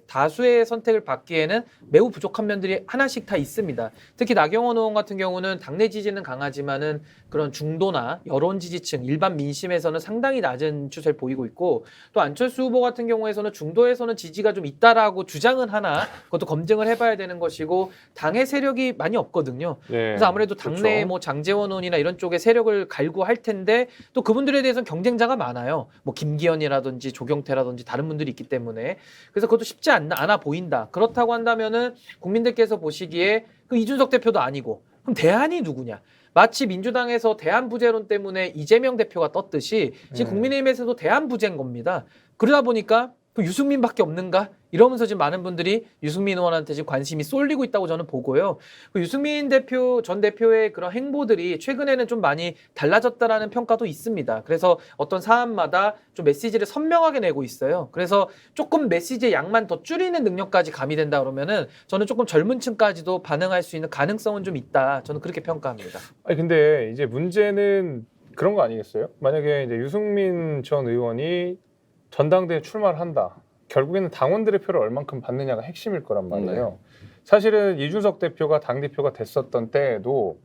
다수의 선택을 받기에는 매우 부족한 면들이 하나씩 다 있습니다. 특히 나경원 의원 같은 경우는 당내 지지는 강하지만은 그런 중도나 여론 지지층, 일반 민심에서는 상당히 낮은 추세를 보이고 있고 또 안철수 후보 같은 경우에서는 중도에서는 지지가 좀 있다라고 주장은 하나 그것도 검증을 해봐야 되는 것이고 당의 세력이 많이 없거든요. 예. 그래서 아무래도 당내에 그렇죠. 뭐 장제원 의원이나 이런 쪽에 세력을 갈구할 텐데 또 그분들에 대해서는 경쟁자가 많아요. 뭐 김기현이라든지 조경태라든지 다른 분들이 있기 때문에 그래서 그것도 쉽지 않아 보인다. 그렇다고 한다면은 국민들께서 보시기에 그 이준석 대표도 아니고 그럼 대안이 누구냐? 마치 민주당에서 대안부재론 때문에 이재명 대표가 떴듯이 지금 국민의힘에서도 대안부재인 겁니다. 그러다 보니까 그 유승민밖에 없는가? 이러면서 지금 많은 분들이 유승민 의원한테 지금 관심이 쏠리고 있다고 저는 보고요. 그 유승민 전 대표의 그런 행보들이 최근에는 좀 많이 달라졌다라는 평가도 있습니다. 그래서 어떤 사안마다 좀 메시지를 선명하게 내고 있어요. 그래서 조금 메시지의 양만 더 줄이는 능력까지 가미된다 그러면은 저는 조금 젊은 층까지도 반응할 수 있는 가능성은 좀 있다. 저는 그렇게 평가합니다. 아니 근데 이제 문제는 그런 거 아니겠어요? 만약에 이제 유승민 전 의원이 전당대회 출마를 한다. 결국에는 당원들의 표를 얼만큼 받느냐가 핵심일 거란 말이에요. 사실은 이준석 대표가 당대표가 됐었던 때에도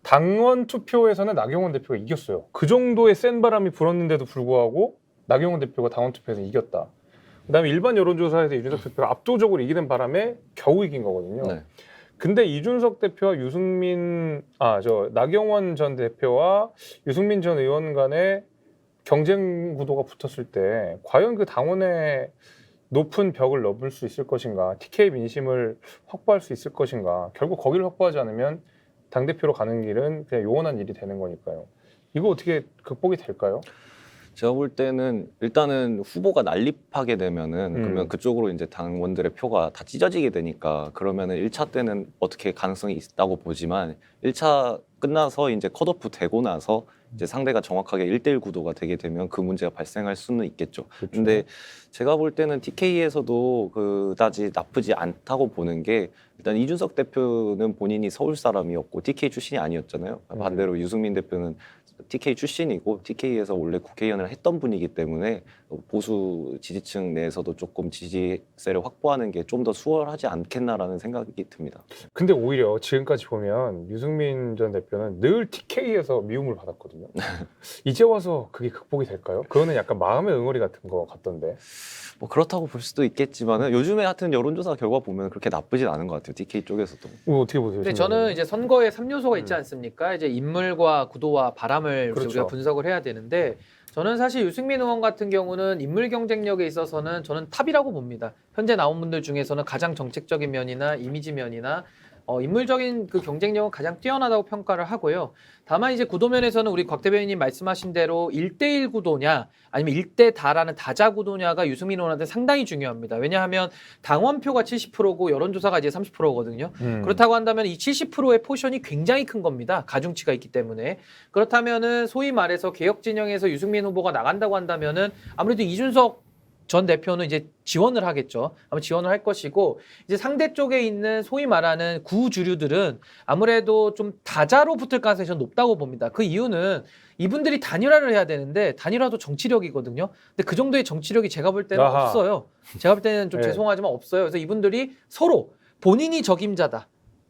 당원 투표에서는 나경원 대표가 이겼어요. 그 정도의 센 바람이 불었는데도 불구하고 나경원 대표가 당원 투표에서 이겼다. 그다음에 일반 여론조사에서 이준석 대표가 압도적으로 이기는 바람에 겨우 이긴 거거든요. 네. 근데 이준석 대표와 나경원 전 대표와 유승민 전 의원 간의 경쟁 구도가 붙었을 때 과연 그 당원의 높은 벽을 넘을 수 있을 것인가, TK 민심을 확보할 수 있을 것인가, 결국 거기를 확보하지 않으면 당대표로 가는 길은 그냥 요원한 일이 되는 거니까요. 이거 어떻게 극복이 될까요? 제가 볼 때는 일단은 후보가 난립하게 되면은 그러면 그쪽으로 이제 당원들의 표가 다 찢어지게 되니까 그러면은 1차 때는 어떻게 가능성이 있다고 보지만 1차 끝나서 이제 컷오프 되고 나서 이제 상대가 정확하게 1대1 구도가 되게 되면 그 문제가 발생할 수는 있겠죠. 그렇죠. 근데 제가 볼 때는 TK에서도 그다지 나쁘지 않다고 보는 게 일단 이준석 대표는 본인이 서울 사람이었고 TK 출신이 아니었잖아요. 반대로 유승민 대표는 TK 출신이고 TK에서 원래 국회의원을 했던 분이기 때문에 보수 지지층 내에서도 조금 지지세를 확보하는 게 좀 더 수월하지 않겠나라는 생각이 듭니다. 근데 오히려 지금까지 보면 유승민 전 대표는 늘 TK에서 미움을 받았거든요. 이제 와서 그게 극복이 될까요? 그거는 약간 마음의 응어리 같은 거 같던데. 뭐 그렇다고 볼 수도 있겠지만은 요즘에 하여튼 여론조사 결과 보면 그렇게 나쁘진 않은 것 같아요. TK 쪽에서도. 이거 어떻게 보세요? 근데 신부님? 저는 이제 선거에 3요소가 있지 않습니까? 이제 인물과 구도와 바람을 그렇죠. 우리가 분석을 해야 되는데 저는 사실 유승민 의원 같은 경우는 인물 경쟁력에 있어서는 저는 탑이라고 봅니다. 현재 나온 분들 중에서는 가장 정책적인 면이나 이미지 면이나 인물적인 그 경쟁력은 가장 뛰어나다고 평가를 하고요. 다만 이제 구도 면에서는 우리 곽 대변인님 말씀하신 대로 1대1 구도냐 아니면 1대다라는 다자 구도냐가 유승민 의원한테 상당히 중요합니다. 왜냐하면 당원표가 70%고 여론조사가 이제 30%거든요. 그렇다고 한다면 이 70%의 포션이 굉장히 큰 겁니다. 가중치가 있기 때문에. 그렇다면은 소위 말해서 개혁 진영에서 유승민 후보가 나간다고 한다면은 아무래도 이준석 전 대표는 이제 지원을 하겠죠. 아마 지원을 할 것이고 이제 상대 쪽에 있는 소위 말하는 구주류들은 아무래도 좀 다자로 붙을 가능성이 좀 높다고 봅니다. 그 이유는 이분들이 단일화를 해야 되는데 단일화도 정치력이거든요. 근데 그 정도의 정치력이 제가 볼 때는 아하. 없어요. 제가 볼 때는 좀 네. 죄송하지만 없어요. 그래서 이분들이 서로 본인이 적임자다.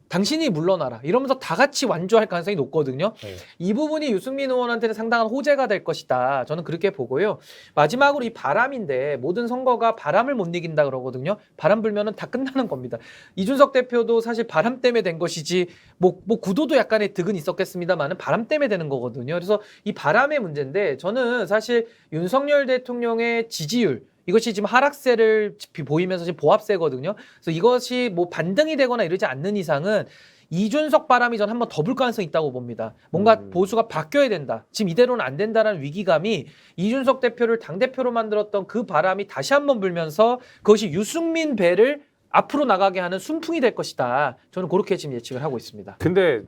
당신이 물러나라. 이러면서 다 같이 완주할 가능성이 높거든요. 네. 이 부분이 유승민 의원한테는 상당한 호재가 될 것이다. 저는 그렇게 보고요. 마지막으로 이 바람인데 모든 선거가 바람을 못 이긴다 그러거든요. 바람 불면은 다 끝나는 겁니다. 이준석 대표도 사실 바람 때문에 된 것이지 뭐 구도도 약간의 득은 있었겠습니다만은 바람 때문에 되는 거거든요. 그래서 이 바람의 문제인데 저는 사실 윤석열 대통령의 지지율 이것이 지금 하락세를 보이면서 지금 보합세거든요. 그래서 이것이 뭐 반등이 되거나 이러지 않는 이상은 이준석 바람이 전 한번 더 불 가능성이 있다고 봅니다. 뭔가 보수가 바뀌어야 된다. 지금 이대로는 안 된다는 위기감이 이준석 대표를 당대표로 만들었던 그 바람이 다시 한번 불면서 그것이 유승민 배를 앞으로 나가게 하는 순풍이 될 것이다. 저는 그렇게 지금 예측을 하고 있습니다. 근데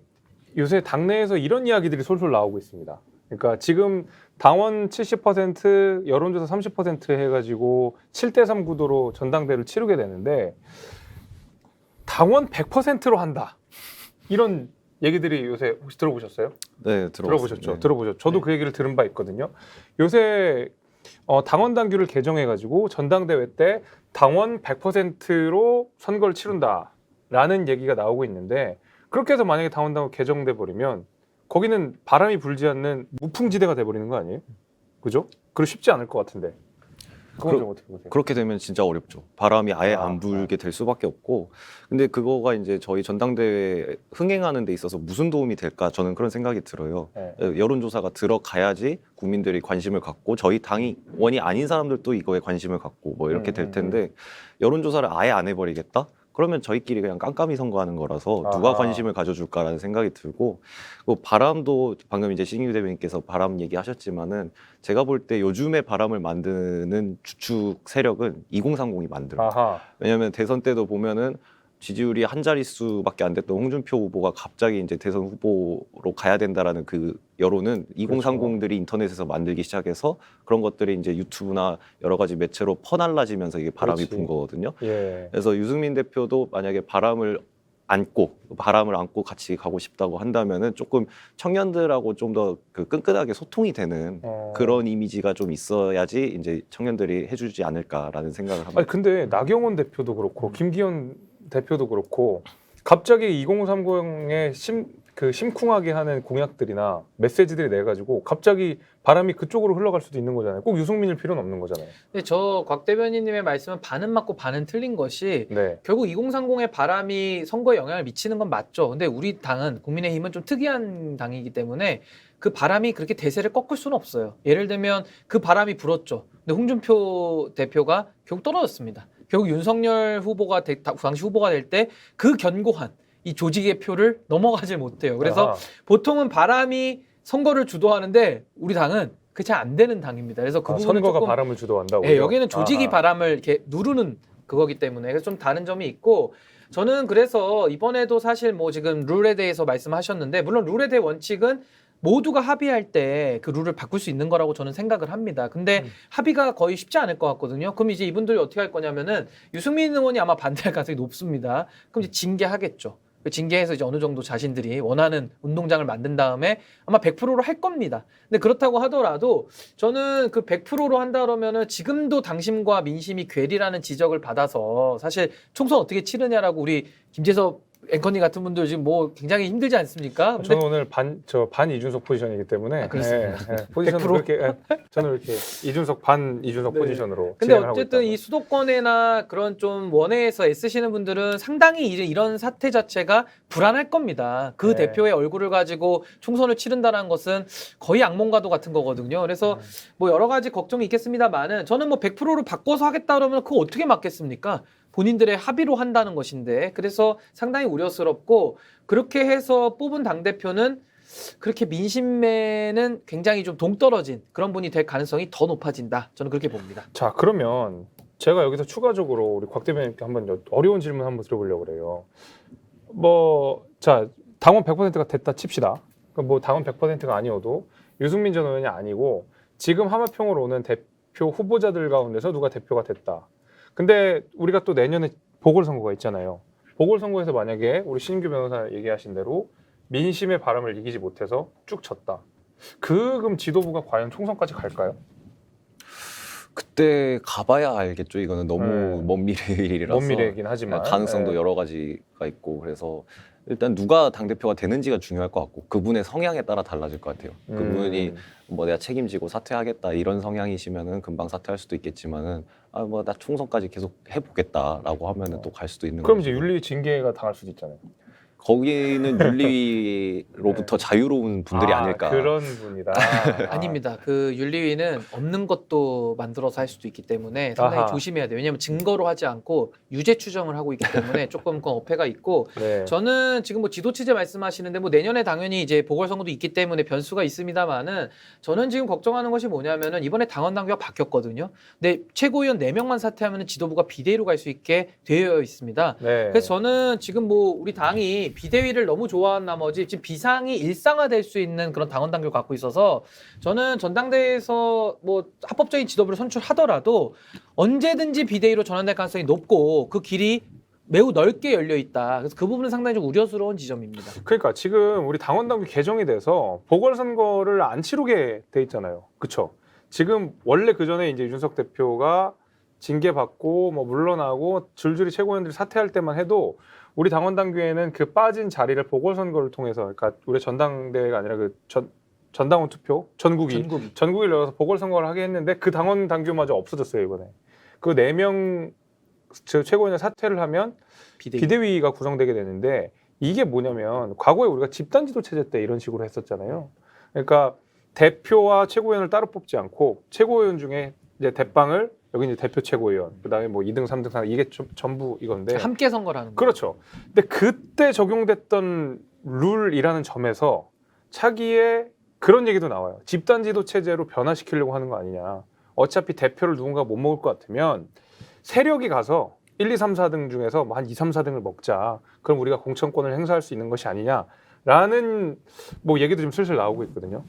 요새 당내에서 이런 이야기들이 솔솔 나오고 있습니다. 그러니까 지금 당원 70%, 여론조사 30% 해가지고 7대3 구도로 전당대회를 치르게 되는데 당원 100%로 한다. 이런 얘기들이 요새 혹시 들어보셨어요? 네, 들어보셨죠? 네. 들어보셨죠? 저도 네. 그 얘기를 들은 바 있거든요. 요새 당원 당규를 개정해가지고 전당대회 때 당원 100%로 선거를 치른다라는 얘기가 나오고 있는데 그렇게 해서 만약에 당원 당규 개정돼 버리면 거기는 바람이 불지 않는 무풍지대가 돼버리는 거 아니에요? 그죠? 그리고 쉽지 않을 것 같은데. 그건 좀 어떻게 보세요? 그렇게 되면 진짜 어렵죠. 바람이 아예 안 불게 될 수밖에 없고. 근데 그거가 이제 저희 전당대회 흥행하는 데 있어서 무슨 도움이 될까? 저는 그런 생각이 들어요. 네. 여론조사가 들어가야지 국민들이 관심을 갖고 저희 당이 원이 아닌 사람들도 이거에 관심을 갖고 뭐 이렇게 될 텐데 여론조사를 아예 안 해버리겠다? 그러면 저희끼리 그냥 깜깜이 선거하는 거라서 누가 아하. 관심을 가져줄까라는 생각이 들고 바람도 방금 이제 신규 대변인께서 바람 얘기하셨지만은 제가 볼 때 요즘에 바람을 만드는 주축 세력은 2030이 만들어요. 아하. 왜냐하면 대선 때도 보면은 지지율이 한 자릿수밖에 안 됐던 홍준표 후보가 갑자기 이제 대선 후보로 가야 된다라는 그 여론은 2030들이 인터넷에서 만들기 시작해서 그런 것들이 이제 유튜브나 여러 가지 매체로 퍼날라지면서 이게 바람이 그렇지. 분 거거든요. 예. 그래서 유승민 대표도 만약에 바람을 안고 같이 가고 싶다고 한다면은 조금 청년들하고 좀 더 그 끈끈하게 소통이 되는 그런 이미지가 좀 있어야지 이제 청년들이 해주지 않을까라는 생각을 합니다. 아니 근데 나경원 대표도 그렇고 김기현 대표도 그렇고 갑자기 2030에 심쿵하게 하는 공약들이나 메시지들이 내가지고 갑자기 바람이 그쪽으로 흘러갈 수도 있는 거잖아요. 꼭 유승민일 필요는 없는 거잖아요. 근데 저 곽 대변인님의 말씀은 반은 맞고 반은 틀린 것이 네. 결국 2030의 바람이 선거에 영향을 미치는 건 맞죠. 근데 우리 당은 국민의힘은 좀 특이한 당이기 때문에 그 바람이 그렇게 대세를 꺾을 수는 없어요. 예를 들면 그 바람이 불었죠. 근데 홍준표 대표가 결국 떨어졌습니다. 결국 윤석열 후보가 당시 후보가 될 때 그 견고한 이 조직의 표를 넘어가질 못해요. 그래서 아하. 보통은 바람이 선거를 주도하는데 우리 당은 그게 잘 안 되는 당입니다. 그래서 그 부분은 선거가 조금 바람을 주도한다고. 예, 여기는 조직이 아하. 바람을 이렇게 누르는 그거기 때문에 그래서 좀 다른 점이 있고 저는 그래서 이번에도 사실 뭐 지금 룰에 대해서 말씀하셨는데 물론 룰에 대해 원칙은 모두가 합의할 때 그 룰을 바꿀 수 있는 거라고 저는 생각을 합니다. 근데 합의가 거의 쉽지 않을 것 같거든요. 그럼 이제 이분들이 어떻게 할 거냐면은 유승민 의원이 아마 반대할 가능성이 높습니다. 그럼 이제 징계하겠죠. 그 징계해서 이제 어느 정도 자신들이 원하는 운동장을 만든 다음에 아마 100%로 할 겁니다. 근데 그렇다고 하더라도 저는 그 100%로 한다 그러면은 지금도 당심과 민심이 괴리라는 지적을 받아서 사실 총선 어떻게 치르냐라고 우리 김재섭 앵커님 같은 분들 지금 뭐 굉장히 힘들지 않습니까? 근데 저는 오늘 반 이준석 포지션이기 때문에 그렇습니다. 포지션을 100%? 그렇게 저는 이렇게 이준석 반 이준석 네. 포지션으로 근데 진행을 하고 어쨌든 있다고요. 이 수도권이나 그런 좀 원외에서 애쓰시는 분들은 상당히 이런 사태 자체가 불안할 겁니다. 그 네. 대표의 얼굴을 가지고 총선을 치른다는 것은 거의 악몽과도 같은 거거든요. 그래서 뭐 여러 가지 걱정이 있겠습니다만은 저는 뭐 100%로 바꿔서 하겠다 그러면 그거 어떻게 막겠습니까? 본인들의 합의로 한다는 것인데 그래서 상당히 우려스럽고 그렇게 해서 뽑은 당대표는 그렇게 민심에는 굉장히 좀 동떨어진 그런 분이 될 가능성이 더 높아진다. 저는 그렇게 봅니다. 자, 그러면 제가 여기서 추가적으로 우리 곽 대변인께 한번 어려운 질문 한번 드려보려고 그래요. 자, 당원 100%가 됐다 칩시다. 뭐 당원 100%가 아니어도 유승민 전 의원이 아니고 지금 하마평으로 오는 대표 후보자들 가운데서 누가 대표가 됐다. 근데 우리가 또 내년에 보궐선거가 있잖아요. 보궐선거에서 만약에 우리 신인규 변호사 얘기하신 대로 민심의 바람을 이기지 못해서 쭉 졌다. 그럼 지도부가 과연 총선까지 갈까요? 그때 가봐야 알겠죠. 이거는 너무 네. 먼 미래의 일이라서 먼 미래이긴 하지만 가능성도 네. 여러 가지가 있고 그래서 일단 누가 당대표가 되는지가 중요할 것 같고 그분의 성향에 따라 달라질 것 같아요. 그분이 뭐 내가 책임지고 사퇴하겠다 이런 성향이시면은 금방 사퇴할 수도 있겠지만은 아 뭐 나 총선까지 계속 해보겠다라고 하면은 또 갈 수도 있는 그럼 거죠. 이제 윤리 징계가 당할 수도 있잖아요. 거기는 윤리로부터 자유로운 분들이 아닐까. 그런 분이다. 아닙니다. 그 윤리위는 없는 것도 만들어서 할 수도 있기 때문에 상당히 아하. 조심해야 돼요. 왜냐하면 증거로 하지 않고 유죄 추정을 하고 있기 때문에 조금 그건 어폐가 있고 네. 저는 지금 뭐 지도 체제 말씀하시는데 뭐 내년에 당연히 이제 보궐선거도 있기 때문에 변수가 있습니다만은 저는 지금 걱정하는 것이 뭐냐면은 이번에 당원 당규가 바뀌었거든요. 근데 최고위원 4명만 사퇴하면은 지도부가 비대위로 갈 수 있게 되어 있습니다. 네. 그래서 저는 지금 뭐 우리 당이 비대위를 너무 좋아한 나머지 지금 비상이 일상화될 수 있는 그런 당원 당규를 갖고 있어서 저는 전당대회에서 뭐 합법적인 지도부를 선출하더라도 언제든지 비대위로 전환될 가능성이 높고 그 길이 매우 넓게 열려 있다. 그래서 그 부분은 상당히 좀 우려스러운 지점입니다. 그러니까 지금 우리 당원 당규 개정이 돼서 보궐선거를 안 치르게 돼 있잖아요. 그렇죠? 지금 원래 그 전에 이제 윤석 대표가 징계받고 뭐 물러나고 줄줄이 최고위원들이 사퇴할 때만 해도 우리 당원 당규에는 그 빠진 자리를 보궐선거를 통해서 그러니까 우리 전당대회가 아니라 그 전당원 투표 전국을 열어서 보궐선거를 하게 했는데 그 당원 당규마저 없어졌어요 이번에. 그 4명 최고위원 사퇴를 하면 비대위가 구성되게 되는데 이게 뭐냐면 과거에 우리가 집단지도 체제 때 이런 식으로 했었잖아요. 그러니까 대표와 최고위원을 따로 뽑지 않고 최고위원 중에 이제 대빵을 여기 이제 대표 최고위원 그다음에 뭐 2등, 3등, 4등 이게 전부 이건데 함께 선거라는 거예요. 그렇죠. 근데 그때 적용됐던 룰이라는 점에서 차기에 그런 얘기도 나와요. 집단지도 체제로 변화시키려고 하는 거 아니냐. 어차피 대표를 누군가 못 먹을 것 같으면 세력이 가서 1, 2, 3, 4등 중에서 뭐 한 2, 3, 4등을 먹자. 그럼 우리가 공천권을 행사할 수 있는 것이 아니냐라는 뭐 얘기도 좀 슬슬 나오고 있거든요.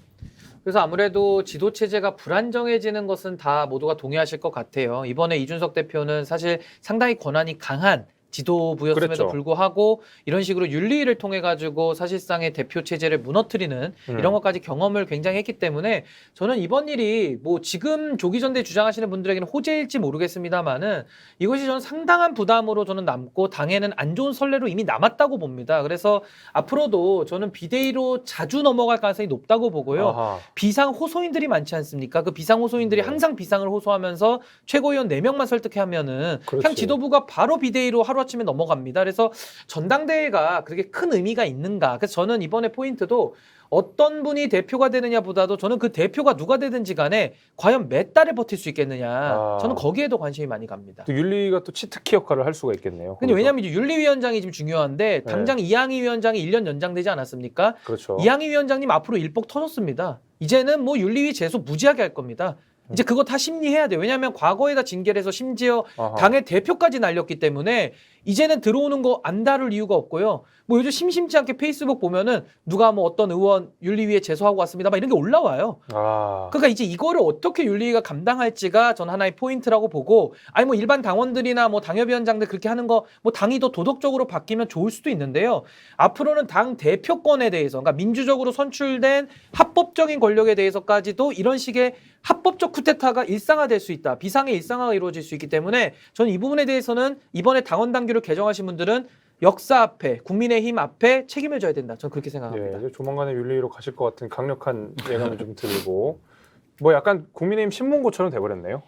그래서 아무래도 지도 체제가 불안정해지는 것은 다 모두가 동의하실 것 같아요. 이번에 이준석 대표는 사실 상당히 권한이 강한 지도부였음에도 그랬죠. 불구하고 이런 식으로 윤리위를 통해 가지고 사실상의 대표 체제를 무너뜨리는 이런 것까지 경험을 굉장히 했기 때문에 저는 이번 일이 뭐 지금 조기 전대 주장하시는 분들에게는 호재일지 모르겠습니다만은 이것이 저는 상당한 부담으로 저는 남고 당에는 안 좋은 선례로 이미 남았다고 봅니다. 그래서 앞으로도 저는 비대위로 자주 넘어갈 가능성이 높다고 보고요. 아하. 비상 호소인들이 많지 않습니까? 그 비상 호소인들이 네. 항상 비상을 호소하면서 최고위원 4명만 설득해 하면은 그렇지. 그냥 지도부가 바로 비대위로 하루아침에 넘어갑니다. 그래서 전당대회가 그렇게 큰 의미가 있는가? 그래서 저는 이번에 포인트도 어떤 분이 대표가 되느냐보다도 저는 그 대표가 누가 되든지 간에 과연 몇 달을 버틸 수 있겠느냐. 저는 거기에도 관심이 많이 갑니다. 또 윤리가 또 치트키 역할을 할 수가 있겠네요. 근데 거기서. 왜냐하면 이제 윤리위원장이 지금 중요한데 당장 이항희 위원장이 1년 연장되지 않았습니까? 그렇죠. 이항희 위원장님 앞으로 일복 터졌습니다. 이제는 뭐 윤리위 제소 무지하게 할 겁니다. 이제 그거 다 심리해야 돼요. 왜냐하면 과거에다 징계를 해서 심지어 아하. 당의 대표까지 날렸기 때문에 이제는 들어오는 거 안 다룰 이유가 없고요. 뭐 요즘 심심치 않게 페이스북 보면은 누가 뭐 어떤 의원 윤리위에 제소하고 왔습니다. 막 이런 게 올라와요. 아. 그러니까 이제 이거를 어떻게 윤리위가 감당할지가 전 하나의 포인트라고 보고, 아니 뭐 일반 당원들이나 뭐 당협위원장들 그렇게 하는 거 뭐 당이 더 도덕적으로 바뀌면 좋을 수도 있는데요. 앞으로는 당 대표권에 대해서, 그러니까 민주적으로 선출된 합법적인 권력에 대해서까지도 이런 식의 합법적 쿠데타가 일상화될 수 있다. 비상의 일상화가 이루어질 수 있기 때문에 저는 이 부분에 대해서는 이번에 당원 당규를 개정하신 분들은 역사 앞에, 국민의힘 앞에 책임을 져야 된다. 저는 그렇게 생각합니다. 예, 이제 조만간에 윤리위로 가실 것 같은 강력한 예감이 좀 들고 뭐 약간 국민의힘 신문고처럼 돼버렸네요.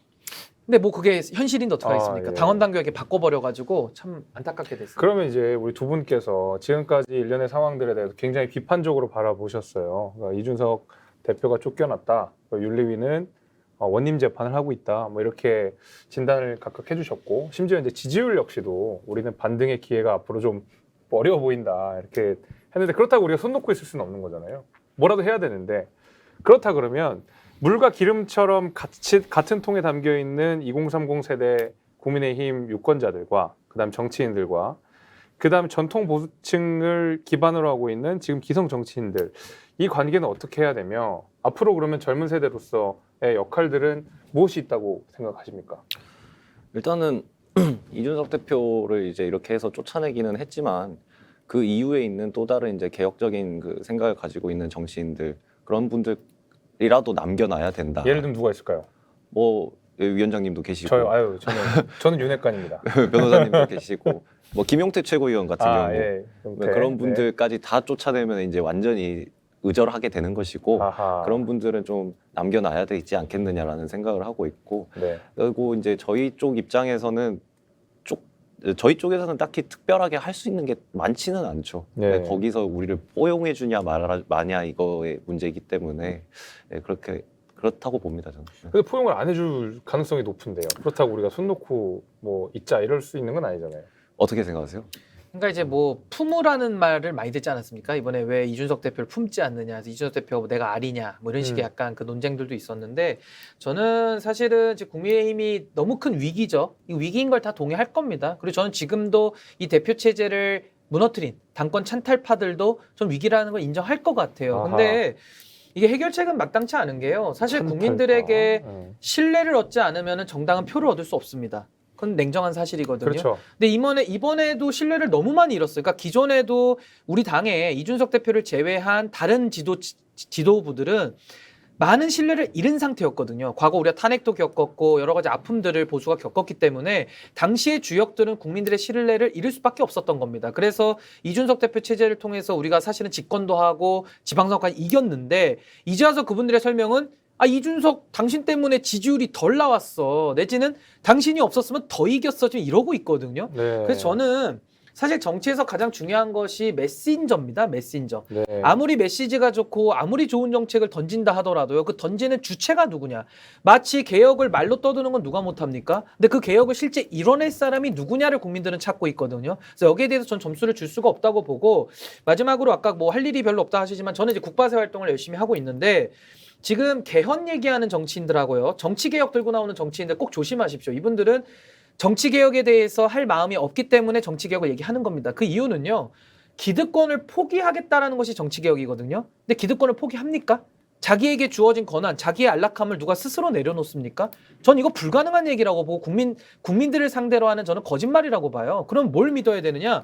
근데 뭐 그게 현실인데 어떡하겠습니까? 예. 당원 당규에게 바꿔버려가지고 참 안타깝게 됐습니다. 그러면 이제 우리 두 분께서 지금까지 일련의 상황들에 대해서 굉장히 비판적으로 바라보셨어요. 그러니까 이준석 대표가 쫓겨났다. 윤리위는 원님 재판을 하고 있다. 뭐 이렇게 진단을 각각 해주셨고, 심지어 이제 지지율 역시도 우리는 반등의 기회가 앞으로 좀 어려워 보인다. 이렇게 했는데, 그렇다고 우리가 손 놓고 있을 수는 없는 거잖아요. 뭐라도 해야 되는데, 그렇다 그러면 물과 기름처럼 같은 통에 담겨 있는 2030 세대 국민의힘 유권자들과 그다음 정치인들과 그다음 전통 보수층을 기반으로 하고 있는 지금 기성 정치인들, 이 관계는 어떻게 해야 되며 앞으로 그러면 젊은 세대로서의 역할들은 무엇이 있다고 생각하십니까? 일단은 이준석 대표를 이제 이렇게 해서 쫓아내기는 했지만 그 이후에 있는 또 다른 이제 개혁적인 그 생각을 가지고 있는 정치인들, 그런 분들이라도 남겨놔야 된다. 예를 들면 누가 있을까요? 뭐 위원장님도 계시고 저요. 저는 윤핵관입니다. 변호사님도 계시고 뭐 김용태 최고위원 같은 경우 예. 그런 분들까지 다 쫓아내면 이제 완전히 의절하게 되는 것이고, 아하. 그런 분들은 좀 남겨놔야 되지 않겠느냐라는 생각을 하고 있고, 네. 그리고 이제 저희 쪽 입장에서는 저희 쪽에서는 딱히 특별하게 할 수 있는 게 많지는 않죠. 네. 거기서 우리를 포용해 주냐 마냐 이거의 문제이기 때문에 그렇다고 봅니다, 저는. 근데 포용을 안 해줄 가능성이 높은데요. 그렇다고 우리가 손 놓고 뭐 있자 이럴 수 있는 건 아니잖아요. 어떻게 생각하세요? 그러니까 이제 뭐 품으라는 말을 많이 듣지 않았습니까? 이번에 왜 이준석 대표를 품지 않느냐, 이준석 대표가 뭐 내가 아리냐, 뭐 이런 식의 약간 그 논쟁들도 있었는데, 저는 사실은 지금 국민의힘이 너무 큰 위기죠. 이 위기인 걸 다 동의할 겁니다. 그리고 저는 지금도 이 대표 체제를 무너뜨린 당권 찬탈파들도 좀 위기라는 걸 인정할 것 같아요. 아하. 근데 이게 해결책은 마땅치 않은 게요. 사실 찬탈파. 국민들에게 네. 신뢰를 얻지 않으면 정당은 표를 얻을 수 없습니다. 그건 냉정한 사실이거든요. 그렇죠. 근데 이번에도 신뢰를 너무 많이 잃었어요. 그러니까 기존에도 우리 당에 이준석 대표를 제외한 다른 지도부들은 많은 신뢰를 잃은 상태였거든요. 과거 우리가 탄핵도 겪었고 여러 가지 아픔들을 보수가 겪었기 때문에 당시의 주역들은 국민들의 신뢰를 잃을 수밖에 없었던 겁니다. 그래서 이준석 대표 체제를 통해서 우리가 사실은 집권도 하고 지방선거까지 이겼는데, 이제 와서 그분들의 설명은 이준석 당신 때문에 지지율이 덜 나왔어, 내지는 당신이 없었으면 더 이겼어, 지금 이러고 있거든요. 네. 그래서 저는 사실 정치에서 가장 중요한 것이 메신저입니다. 메신저. 네. 아무리 메시지가 좋고 아무리 좋은 정책을 던진다 하더라도요, 그 던지는 주체가 누구냐. 마치 개혁을 말로 떠드는 건 누가 못합니까? 근데 그 개혁을 실제 이뤄낼 사람이 누구냐를 국민들은 찾고 있거든요. 그래서 여기에 대해서 전 점수를 줄 수가 없다고 보고, 마지막으로 아까 뭐 할 일이 별로 없다 하시지만 저는 이제 국바세 활동을 열심히 하고 있는데, 지금 개헌 얘기하는 정치인들하고요, 정치개혁 들고 나오는 정치인들 꼭 조심하십시오. 이분들은 정치개혁에 대해서 할 마음이 없기 때문에 정치개혁을 얘기하는 겁니다. 그 이유는요, 기득권을 포기하겠다라는 것이 정치개혁이거든요. 근데 기득권을 포기합니까? 자기에게 주어진 권한, 자기의 안락함을 누가 스스로 내려놓습니까? 전 이거 불가능한 얘기라고 보고 국민들을 상대로 하는 저는 거짓말이라고 봐요. 그럼 뭘 믿어야 되느냐?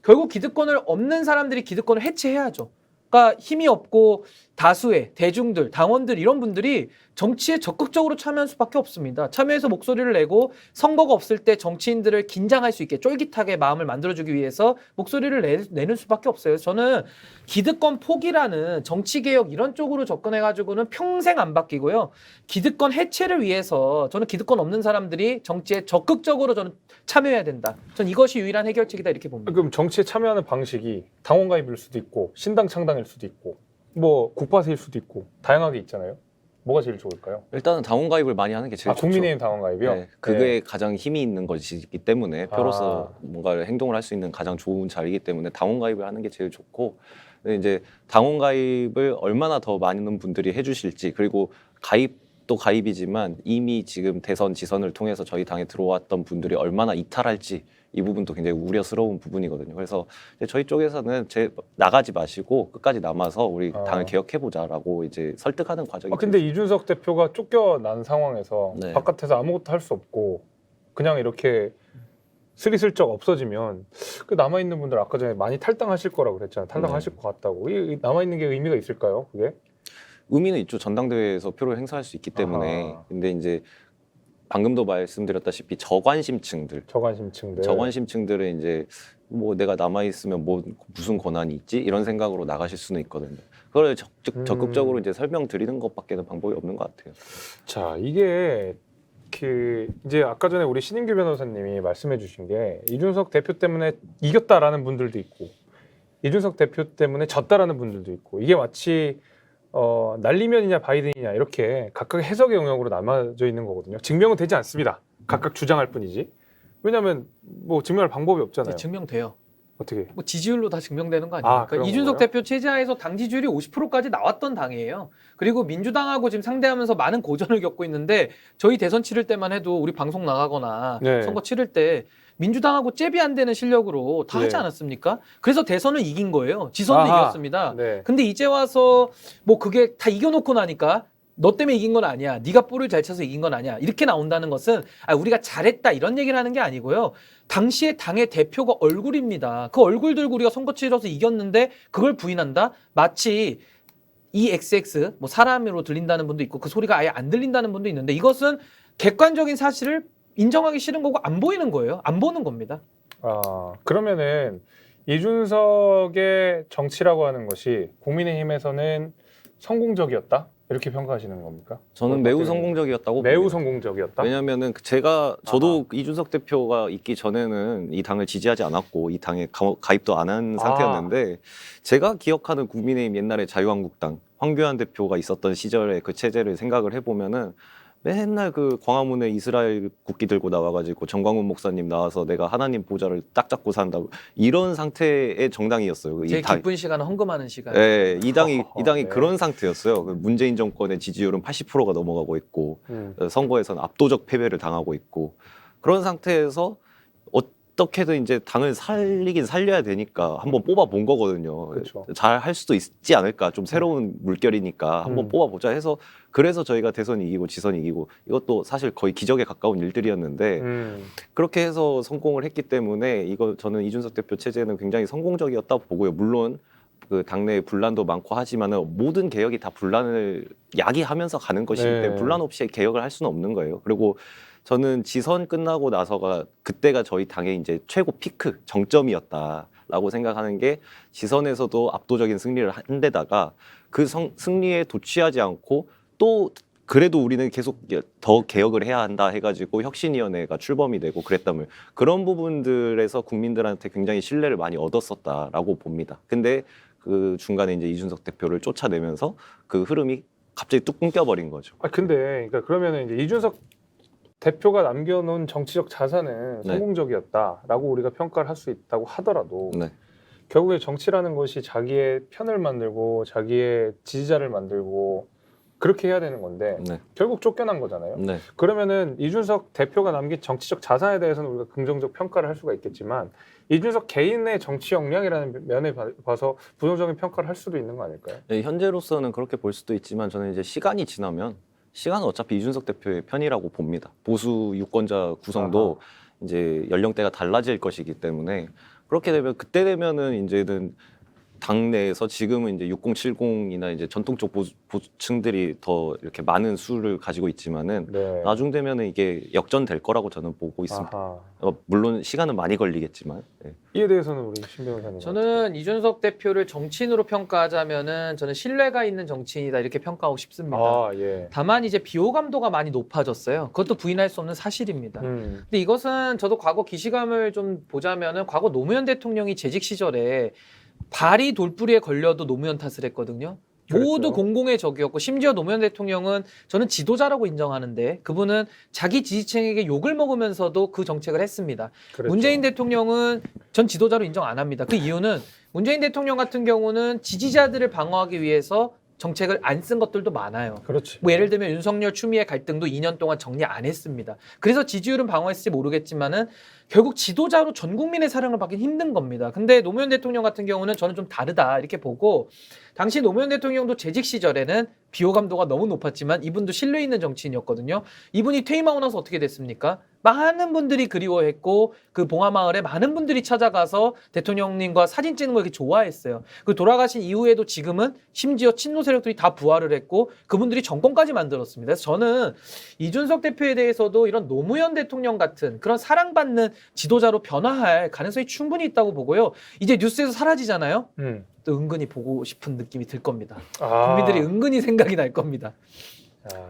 결국 기득권을 없는 사람들이 기득권을 해체해야죠. 그러니까 힘이 없고 다수의 대중들, 당원들 이런 분들이 정치에 적극적으로 참여할 수밖에 없습니다. 참여해서 목소리를 내고 선거가 없을 때 정치인들을 긴장할 수 있게 쫄깃하게 마음을 만들어주기 위해서 목소리를 내는 수밖에 없어요. 저는 기득권 포기라는 정치개혁 이런 쪽으로 접근해가지고는 평생 안 바뀌고요. 기득권 해체를 위해서 저는 기득권 없는 사람들이 정치에 적극적으로 저는 참여해야 된다. 전 이것이 유일한 해결책이다 이렇게 봅니다. 그럼 정치에 참여하는 방식이 당원 가입일 수도 있고 신당 창당일 수도 있고 뭐 국바세일 수도 있고 다양하게 있잖아요. 뭐가 제일 좋을까요? 일단은 당원 가입을 많이 하는 게 제일 좋죠. 국민의힘 당원 가입이요? 네, 그게 가장 힘이 있는 것이기 때문에 표로서 뭔가를 행동을 할 수 있는 가장 좋은 자리이기 때문에 당원 가입을 하는 게 제일 좋고, 근데 이제 당원 가입을 얼마나 더 많은 분들이 해주실지, 그리고 가입 또 가입이지만 이미 지금 대선 지선을 통해서 저희 당에 들어왔던 분들이 얼마나 이탈할지 이 부분도 굉장히 우려스러운 부분이거든요. 그래서 이제 저희 쪽에서는 나가지 마시고 끝까지 남아서 우리 당을 개혁해보자라고 이제 설득하는 과정이. 근데 이준석 대표가 쫓겨난 상황에서 네. 바깥에서 아무것도 할 수 없고 그냥 이렇게 스리슬쩍 없어지면 그 남아 있는 분들 아까 전에 많이 탈당하실 거라고 그랬잖아요. 탈당하실 것 같다고. 이 남아 있는 게 의미가 있을까요? 그게? 의미는 있죠. 전당대회에서 표를 행사할 수 있기 때문에. 아하. 근데 이제 방금도 말씀드렸다시피 저관심층들. 저관심층들. 저관심층들은 이제 뭐 내가 남아 있으면 뭐 무슨 권한이 있지 이런 생각으로 나가실 수는 있거든요. 그걸 적극적으로 이제 설명드리는 것밖에는 방법이 없는 것 같아요. 자, 이게 그 이제 아까 전에 우리 신인규 변호사님이 말씀해주신 게 이준석 대표 때문에 이겼다라는 분들도 있고 이준석 대표 때문에 졌다라는 분들도 있고 이게 마치 날리면이냐 바이든이냐 이렇게 각각의 해석의 영역으로 나눠져 있는 거거든요. 증명은 되지 않습니다. 각각 주장할 뿐이지. 왜냐하면 뭐 증명할 방법이 없잖아요. 증명돼요. 어떻게? 뭐 지지율로 다 증명되는 거 아닙니까? 그런 이준석 건가요? 대표 체제하에서 당 지지율이 50%까지 나왔던 당이에요. 그리고 민주당하고 지금 상대하면서 많은 고전을 겪고 있는데 저희 대선 치를 때만 해도 우리 방송 나가거나 네. 선거 치를 때 민주당하고 잽이 안 되는 실력으로 다 하지 네. 않았습니까? 그래서 대선을 이긴 거예요. 지선은 아하. 이겼습니다. 네. 근데 이제 와서 뭐 그게 다 이겨놓고 나니까 너 때문에 이긴 건 아니야. 네가 볼을 잘 쳐서 이긴 건 아니야. 이렇게 나온다는 것은 우리가 잘했다 이런 얘기를 하는 게 아니고요. 당시에 당의 대표가 얼굴입니다. 그 얼굴 들고 우리가 선거 치러서 이겼는데 그걸 부인한다? 마치 이 XX 뭐 사람으로 들린다는 분도 있고 그 소리가 아예 안 들린다는 분도 있는데 이것은 객관적인 사실을 인정하기 싫은 거고 안 보이는 거예요. 안 보는 겁니다. 그러면은 이준석의 정치라고 하는 것이 국민의힘에서는 성공적이었다? 이렇게 평가하시는 겁니까? 저는 매우 성공적이었다고 매우 봅니다. 성공적이었다? 왜냐하면은 저도 이준석 대표가 있기 전에는 이 당을 지지하지 않았고 이 당에 가입도 안 한 상태였는데 제가 기억하는 국민의힘 옛날에 자유한국당 황교안 대표가 있었던 시절의 그 체제를 생각을 해보면은 맨날 그 광화문에 이스라엘 국기 들고 나와가지고 정광훈 목사님 나와서 내가 하나님 보좌를 딱 잡고 산다고 이런 상태의 정당이었어요. 제일 기쁜 시간은 헌금하는 시간. 네, 이 당이 네. 그런 상태였어요. 그 문재인 정권의 지지율은 80%가 넘어가고 있고 선거에서는 압도적 패배를 당하고 있고 그런 상태에서 어떻게든 이제 당을 살리긴 살려야 되니까 한번 뽑아 본 거거든요. 그렇죠. 잘 할 수도 있지 않을까. 좀 새로운 물결이니까 한번 뽑아 보자 해서 그래서 저희가 대선 이기고 지선 이기고 이것도 사실 거의 기적에 가까운 일들이었는데 그렇게 해서 성공을 했기 때문에 저는 이준석 대표 체제는 굉장히 성공적이었다 보고요. 물론 그 당내 분란도 많고 하지만은 모든 개혁이 다 분란을 야기하면서 가는 것이기 때문에 분란 없이 개혁을 할 수는 없는 거예요. 그리고 저는 지선 끝나고 나서가 그때가 저희 당의 이제 최고 피크 정점이었다라고 생각하는 게 지선에서도 압도적인 승리를 한 데다가 그 승리에 도취하지 않고 또 그래도 우리는 계속 더 개혁을 해야 한다 해가지고 혁신위원회가 출범이 되고 그랬다면 그런 부분들에서 국민들한테 굉장히 신뢰를 많이 얻었었다라고 봅니다. 근데 그 중간에 이제 이준석 대표를 쫓아내면서 그 흐름이 갑자기 뚝 끊겨버린 거죠. 근데 그러니까 그러면은 이제 이준석 대표가 남겨놓은 정치적 자산은 네. 성공적이었다라고 우리가 평가를 할 수 있다고 하더라도 네. 결국에 정치라는 것이 자기의 편을 만들고 자기의 지지자를 만들고 그렇게 해야 되는 건데 네. 결국 쫓겨난 거잖아요. 네. 그러면은 이준석 대표가 남긴 정치적 자산에 대해서는 우리가 긍정적 평가를 할 수가 있겠지만 이준석 개인의 정치 역량이라는 면에 봐서 부정적인 평가를 할 수도 있는 거 아닐까요? 네, 현재로서는 그렇게 볼 수도 있지만 저는 이제 시간이 지나면 시간은 어차피 이준석 대표의 편이라고 봅니다. 보수 유권자 구성도 이제 연령대가 달라질 것이기 때문에 그렇게 되면 그때 되면은 이제는 당내에서 지금은 이제 6070이나 이제 전통적 보수층들이 더 이렇게 많은 수를 가지고 있지만은 네. 나중 되면은 이게 역전될 거라고 저는 보고 있습니다. 물론 시간은 많이 걸리겠지만. 네. 이에 대해서는 우리 신 변호사님. 저는 이준석 대표를 정치인으로 평가하자면은 저는 신뢰가 있는 정치인이다 이렇게 평가하고 싶습니다. 예. 다만 이제 비호감도가 많이 높아졌어요. 그것도 부인할 수 없는 사실입니다. 근데 이것은 저도 과거 기시감을 좀 보자면은 과거 노무현 대통령이 재직 시절에 발이 돌뿌리에 걸려도 노무현 탓을 했거든요. 그렇죠. 모두 공공의 적이었고 심지어 노무현 대통령은 저는 지도자라고 인정하는데 그분은 자기 지지층에게 욕을 먹으면서도 그 정책을 했습니다. 그렇죠. 문재인 대통령은 전 지도자로 인정 안 합니다. 그 이유는 문재인 대통령 같은 경우는 지지자들을 방어하기 위해서 정책을 안 쓴 것들도 많아요. 그렇지. 뭐 예를 들면 윤석열 추미애 갈등도 2년 동안 정리 안 했습니다. 그래서 지지율은 방어했을지 모르겠지만은 결국 지도자로 전 국민의 사랑을 받긴 힘든 겁니다. 근데 노무현 대통령 같은 경우는 저는 좀 다르다 이렇게 보고, 당시 노무현 대통령도 재직 시절에는 비호감도가 너무 높았지만 이분도 신뢰 있는 정치인이었거든요. 이분이 퇴임하고 나서 어떻게 됐습니까? 많은 분들이 그리워했고 그 봉하마을에 많은 분들이 찾아가서 대통령님과 사진 찍는 걸 이렇게 좋아했어요. 그 돌아가신 이후에도 지금은 심지어 친노 세력들이 다 부활을 했고 그분들이 정권까지 만들었습니다. 그래서 저는 이준석 대표에 대해서도 이런 노무현 대통령 같은 그런 사랑받는 지도자로 변화할 가능성이 충분히 있다고 보고요. 이제 뉴스에서 사라지잖아요. 또 은근히 보고 싶은 느낌이 들 겁니다. 국민들이 은근히 생각이 날 겁니다.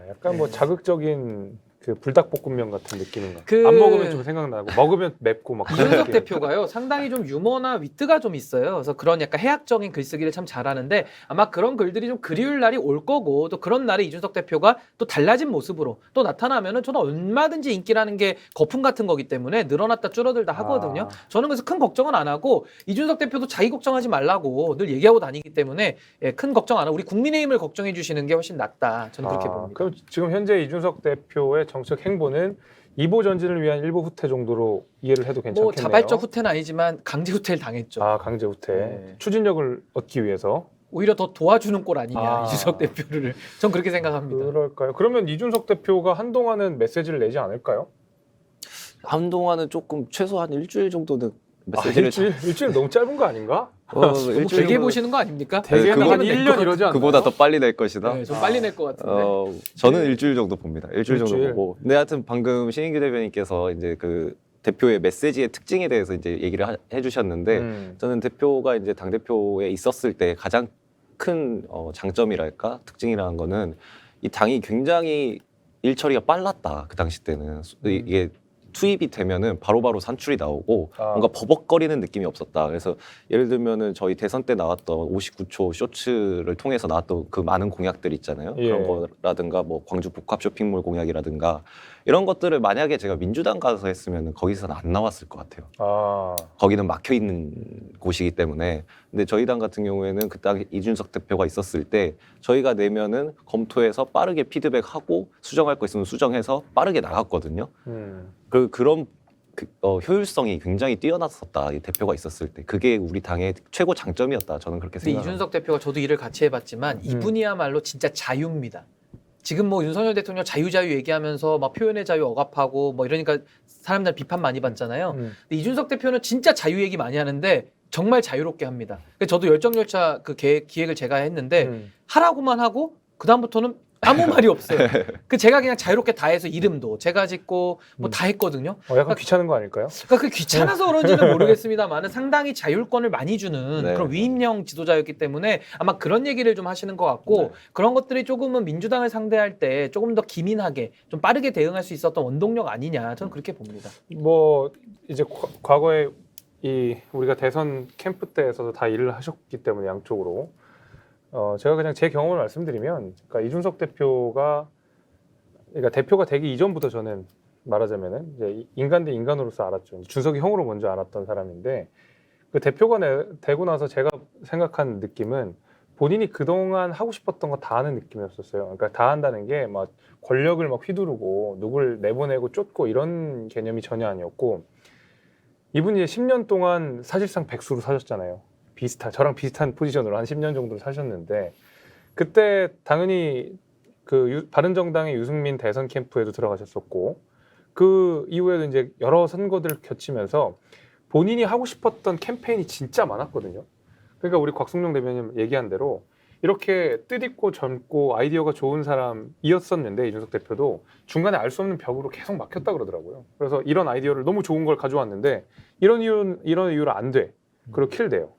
약간 뭐 자극적인 그 불닭볶음면 같은 느낌인가. 그- 안 먹으면 좀 생각나고 먹으면 맵고 막 그런 이준석 느낌. 대표가요 상당히 좀 유머나 위트가 좀 있어요. 그래서 그런 약간 해학적인 글쓰기를 참 잘하는데 아마 그런 글들이 좀 그리울 날이 올 거고, 또 그런 날에 이준석 대표가 또 달라진 모습으로 또 나타나면은 저는 얼마든지 인기라는 게 거품 같은 거기 때문에 늘어났다 줄어들다 하거든요. 저는 그래서 큰 걱정은 안 하고, 이준석 대표도 자기 걱정하지 말라고 늘 얘기하고 다니기 때문에 큰 걱정 안 하고 우리 국민의힘을 걱정해 주시는 게 훨씬 낫다. 저는 그렇게 봅니다. 그럼 지금 현재 이준석 대표의 정책 행보는 이보 전진을 위한 일보 후퇴 정도로 이해를 해도 괜찮겠네요. 뭐 자발적 후퇴는 아니지만 강제 후퇴를 당했죠. 강제 후퇴. 네. 추진력을 얻기 위해서. 오히려 더 도와주는 꼴 아니냐 이준석 대표를. 전 그렇게 생각합니다. 그럴까요? 그러면 이준석 대표가 한동안은 메시지를 내지 않을까요? 한동안은 조금 최소한 일주일 정도는 메시지를 일주일 너무 짧은 거 아닌가? 너무 일주일 길게 정도- 보시는 거 아닙니까? 대개는 그거- 한 1년 이러지 않나요? 그보다 더 빨리 낼 것이다. 네, 좀 빨리 낼 것 같은데. 저는 일주일 정도 봅니다. 일주일 정도 일주일. 보고. 근데 하여튼 방금 신인규 대변인께서 이제 그 대표의 메시지의 특징에 대해서 이제 얘기를 해주셨는데, 저는 대표가 이제 당 대표에 있었을 때 가장 큰 장점이랄까 특징이라는 거는 이 당이 굉장히 일 처리가 빨랐다. 그 당시 때는 이게 투입이 되면은 바로바로 산출이 나오고 뭔가 버벅거리는 느낌이 없었다. 그래서 예를 들면은 저희 대선 때 나왔던 59초 쇼츠를 통해서 나왔던 그 많은 공약들 있잖아요. 예. 그런 거라든가 뭐 광주 복합 쇼핑몰 공약이라든가 이런 것들을 만약에 제가 민주당 가서 했으면은 거기서는 안 나왔을 것 같아요. 거기는 막혀 있는 곳이기 때문에. 근데 저희 당 같은 경우에는 그때 이준석 대표가 있었을 때 저희가 내면은 검토해서 빠르게 피드백하고 수정할 거 있으면 수정해서 빠르게 나갔거든요. 그런 효율성이 굉장히 뛰어났었다. 이 대표가 있었을 때. 그게 우리 당의 최고 장점이었다. 저는 그렇게 근데 생각합니다. 이준석 대표가 저도 일을 같이 해봤지만 이분이야말로 진짜 자유입니다. 지금 뭐 윤석열 대통령 자유 얘기하면서 막 표현의 자유 억압하고 뭐 이러니까 사람들 비판 많이 받잖아요. 근데 이준석 대표는 진짜 자유 얘기 많이 하는데 정말 자유롭게 합니다. 그래서 저도 열정열차 그 기획을 제가 했는데 하라고만 하고 그 다음부터는 아무 말이 없어요. 그 제가 그냥 자유롭게 다 해서 이름도 제가 짓고 뭐 다 했거든요. 약간 귀찮은 거 아닐까요? 그러니까 그 귀찮아서 그런지는 모르겠습니다만은 상당히 자율권을 많이 주는 네. 그런 위임령 지도자였기 때문에 아마 그런 얘기를 좀 하시는 것 같고, 네. 그런 것들이 조금은 민주당을 상대할 때 조금 더 기민하게 좀 빠르게 대응할 수 있었던 원동력 아니냐, 저는 그렇게 봅니다. 뭐 이제 과거에 이 우리가 대선 캠프 때에서도 다 일을 하셨기 때문에 양쪽으로 제가 그냥 제 경험을 말씀드리면, 그러니까 이준석 대표가 되기 이전부터 저는 말하자면은 이제 인간 대 인간으로서 알았죠. 준석이 형으로 먼저 알았던 사람인데, 그 대표가 되고 나서 제가 생각한 느낌은 본인이 그동안 하고 싶었던 거 다 하는 느낌이었었어요. 그러니까 다 한다는 게 막 권력을 막 휘두르고 누굴 내보내고 쫓고 이런 개념이 전혀 아니었고, 이분이 이제 10년 동안 사실상 백수로 사셨잖아요. 저랑 비슷한 포지션으로 한 10년 정도 사셨는데, 그때 당연히 그 바른정당의 유승민 대선 캠프에도 들어가셨었고, 그 이후에도 이제 여러 선거들을 겹치면서 본인이 하고 싶었던 캠페인이 진짜 많았거든요. 그러니까 우리 곽승용 대변인 얘기한 대로 이렇게 뜻있고 젊고 아이디어가 좋은 사람이었었는데, 이준석 대표도 중간에 알 수 없는 벽으로 계속 막혔다 그러더라고요. 그래서 이런 아이디어를 너무 좋은 걸 가져왔는데 이런 이유로 안 돼. 그리고 킬돼요.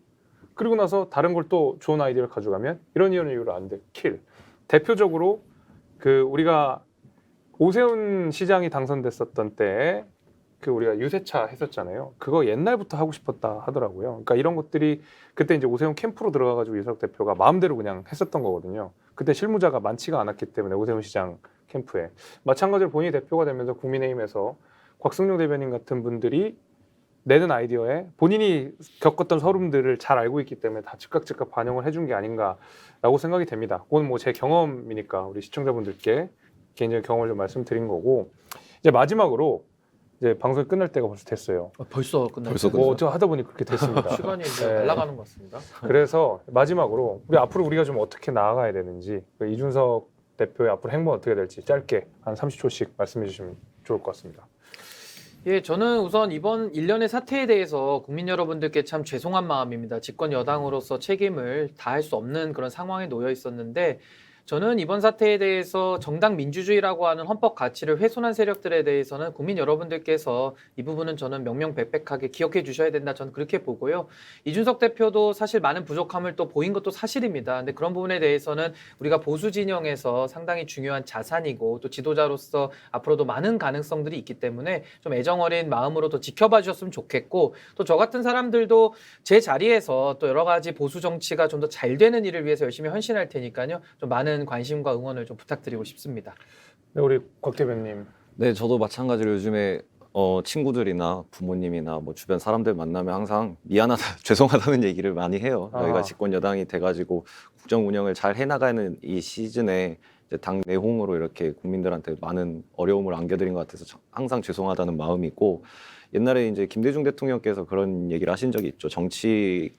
그리고 나서 다른 걸 또 좋은 아이디어를 가져가면 이런 이유로 안 돼. 킬. 대표적으로 그 우리가 오세훈 시장이 당선됐었던 때 그 우리가 유세차 했었잖아요. 그거 옛날부터 하고 싶었다 하더라고요. 그러니까 이런 것들이 그때 이제 오세훈 캠프로 들어가가지고 이준석 대표가 마음대로 그냥 했었던 거거든요. 그때 실무자가 많지가 않았기 때문에 오세훈 시장 캠프에. 마찬가지로 본인이 대표가 되면서 국민의힘에서 곽승용 대변인 같은 분들이 내는 아이디어에 본인이 겪었던 서름들을 잘 알고 있기 때문에 다 즉각 반영을 해준 게 아닌가라고 생각이 됩니다. 그건 뭐 제 경험이니까 우리 시청자분들께 개인적인 경험을 좀 말씀드린 거고 이제 마지막으로 이제 방송이 끝날 때가 벌써 됐어요. 벌써 끝났어요. 벌써 끝났어요? 뭐 저 하다 보니 그렇게 됐습니다. 시간이 이제 네. 날아가는 것 같습니다. 그래서 마지막으로 우리 앞으로 우리가 좀 어떻게 나아가야 되는지 그 이준석 대표의 앞으로 행보는 어떻게 될지 짧게 한 30초씩 말씀해 주시면 좋을 것 같습니다. 예, 저는 우선 이번 일련의 사태에 대해서 국민 여러분들께 참 죄송한 마음입니다. 집권 여당으로서 책임을 다할 수 없는 그런 상황에 놓여 있었는데 저는 이번 사태에 대해서 정당 민주주의라고 하는 헌법 가치를 훼손한 세력들에 대해서는 국민 여러분들께서 이 부분은 저는 명명백백하게 기억해 주셔야 된다. 저는 그렇게 보고요. 이준석 대표도 사실 많은 부족함을 또 보인 것도 사실입니다. 근데 그런 부분에 대해서는 우리가 보수 진영에서 상당히 중요한 자산이고 또 지도자로서 앞으로도 많은 가능성들이 있기 때문에 좀 애정어린 마음으로 더 지켜봐 주셨으면 좋겠고 또 저 같은 사람들도 제 자리에서 또 여러 가지 보수 정치가 좀 더 잘 되는 일을 위해서 열심히 헌신할 테니까요. 좀 많은 관심과 응원을 좀 부탁드리고 싶습니다. 네, 우리 곽 대변님. 네, 저도 마찬가지로 요즘에 친구들이나 부모님이나 뭐 주변 사람들 만나면 항상 미안하다, 죄송하다는 얘기를 많이 해요. 저희가 집권 여당이 돼가지고 국정 운영을 잘 해나가는 이 시즌에 이제 당 내홍으로 이렇게 국민들한테 많은 어려움을 안겨드린 것 같아서 항상 죄송하다는 마음이 있고 옛날에 이제 김대중 대통령께서 그런 얘기를 하신 적이 있죠. 정치에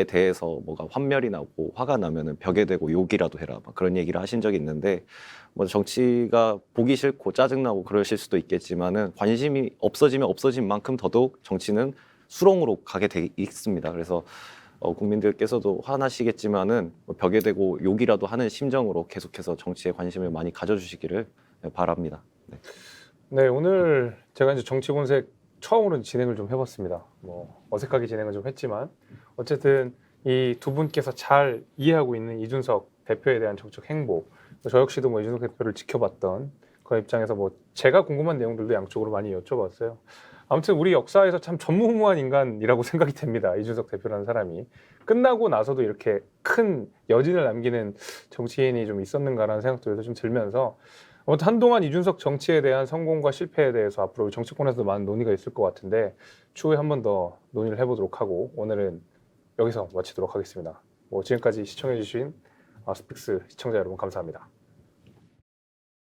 대해서 뭐가 환멸이 나고 화가 나면은 벽에 대고 욕이라도 해라 막 그런 얘기를 하신 적이 있는데 뭐 정치가 보기 싫고 짜증나고 그러실 수도 있겠지만은 관심이 없어지면 없어진 만큼 더더욱 정치는 수렁으로 가게 돼 있습니다. 그래서 국민들께서도 화나시겠지만은 뭐 벽에 대고 욕이라도 하는 심정으로 계속해서 정치에 관심을 많이 가져주시기를 바랍니다. 네. 네, 오늘 제가 이제 정치본색 처음으로 진행을 좀 해봤습니다. 뭐 어색하게 진행을 좀 했지만 어쨌든 이 두 분께서 잘 이해하고 있는 이준석 대표에 대한 정책 행보, 저 역시도 뭐 이준석 대표를 지켜봤던 그 입장에서 뭐 제가 궁금한 내용들도 양쪽으로 많이 여쭤봤어요. 아무튼 우리 역사에서 참 전무후무한 인간이라고 생각이 됩니다. 이준석 대표라는 사람이 끝나고 나서도 이렇게 큰 여진을 남기는 정치인이 좀 있었는가라는 생각도 좀 들면서 아무튼 한동안 이준석 정치에 대한 성공과 실패에 대해서 앞으로 정치권에서도 많은 논의가 있을 것 같은데 추후에 한 번 더 논의를 해보도록 하고 오늘은 여기서 마치도록 하겠습니다. 뭐 지금까지 시청해주신 스픽스 시청자 여러분 감사합니다.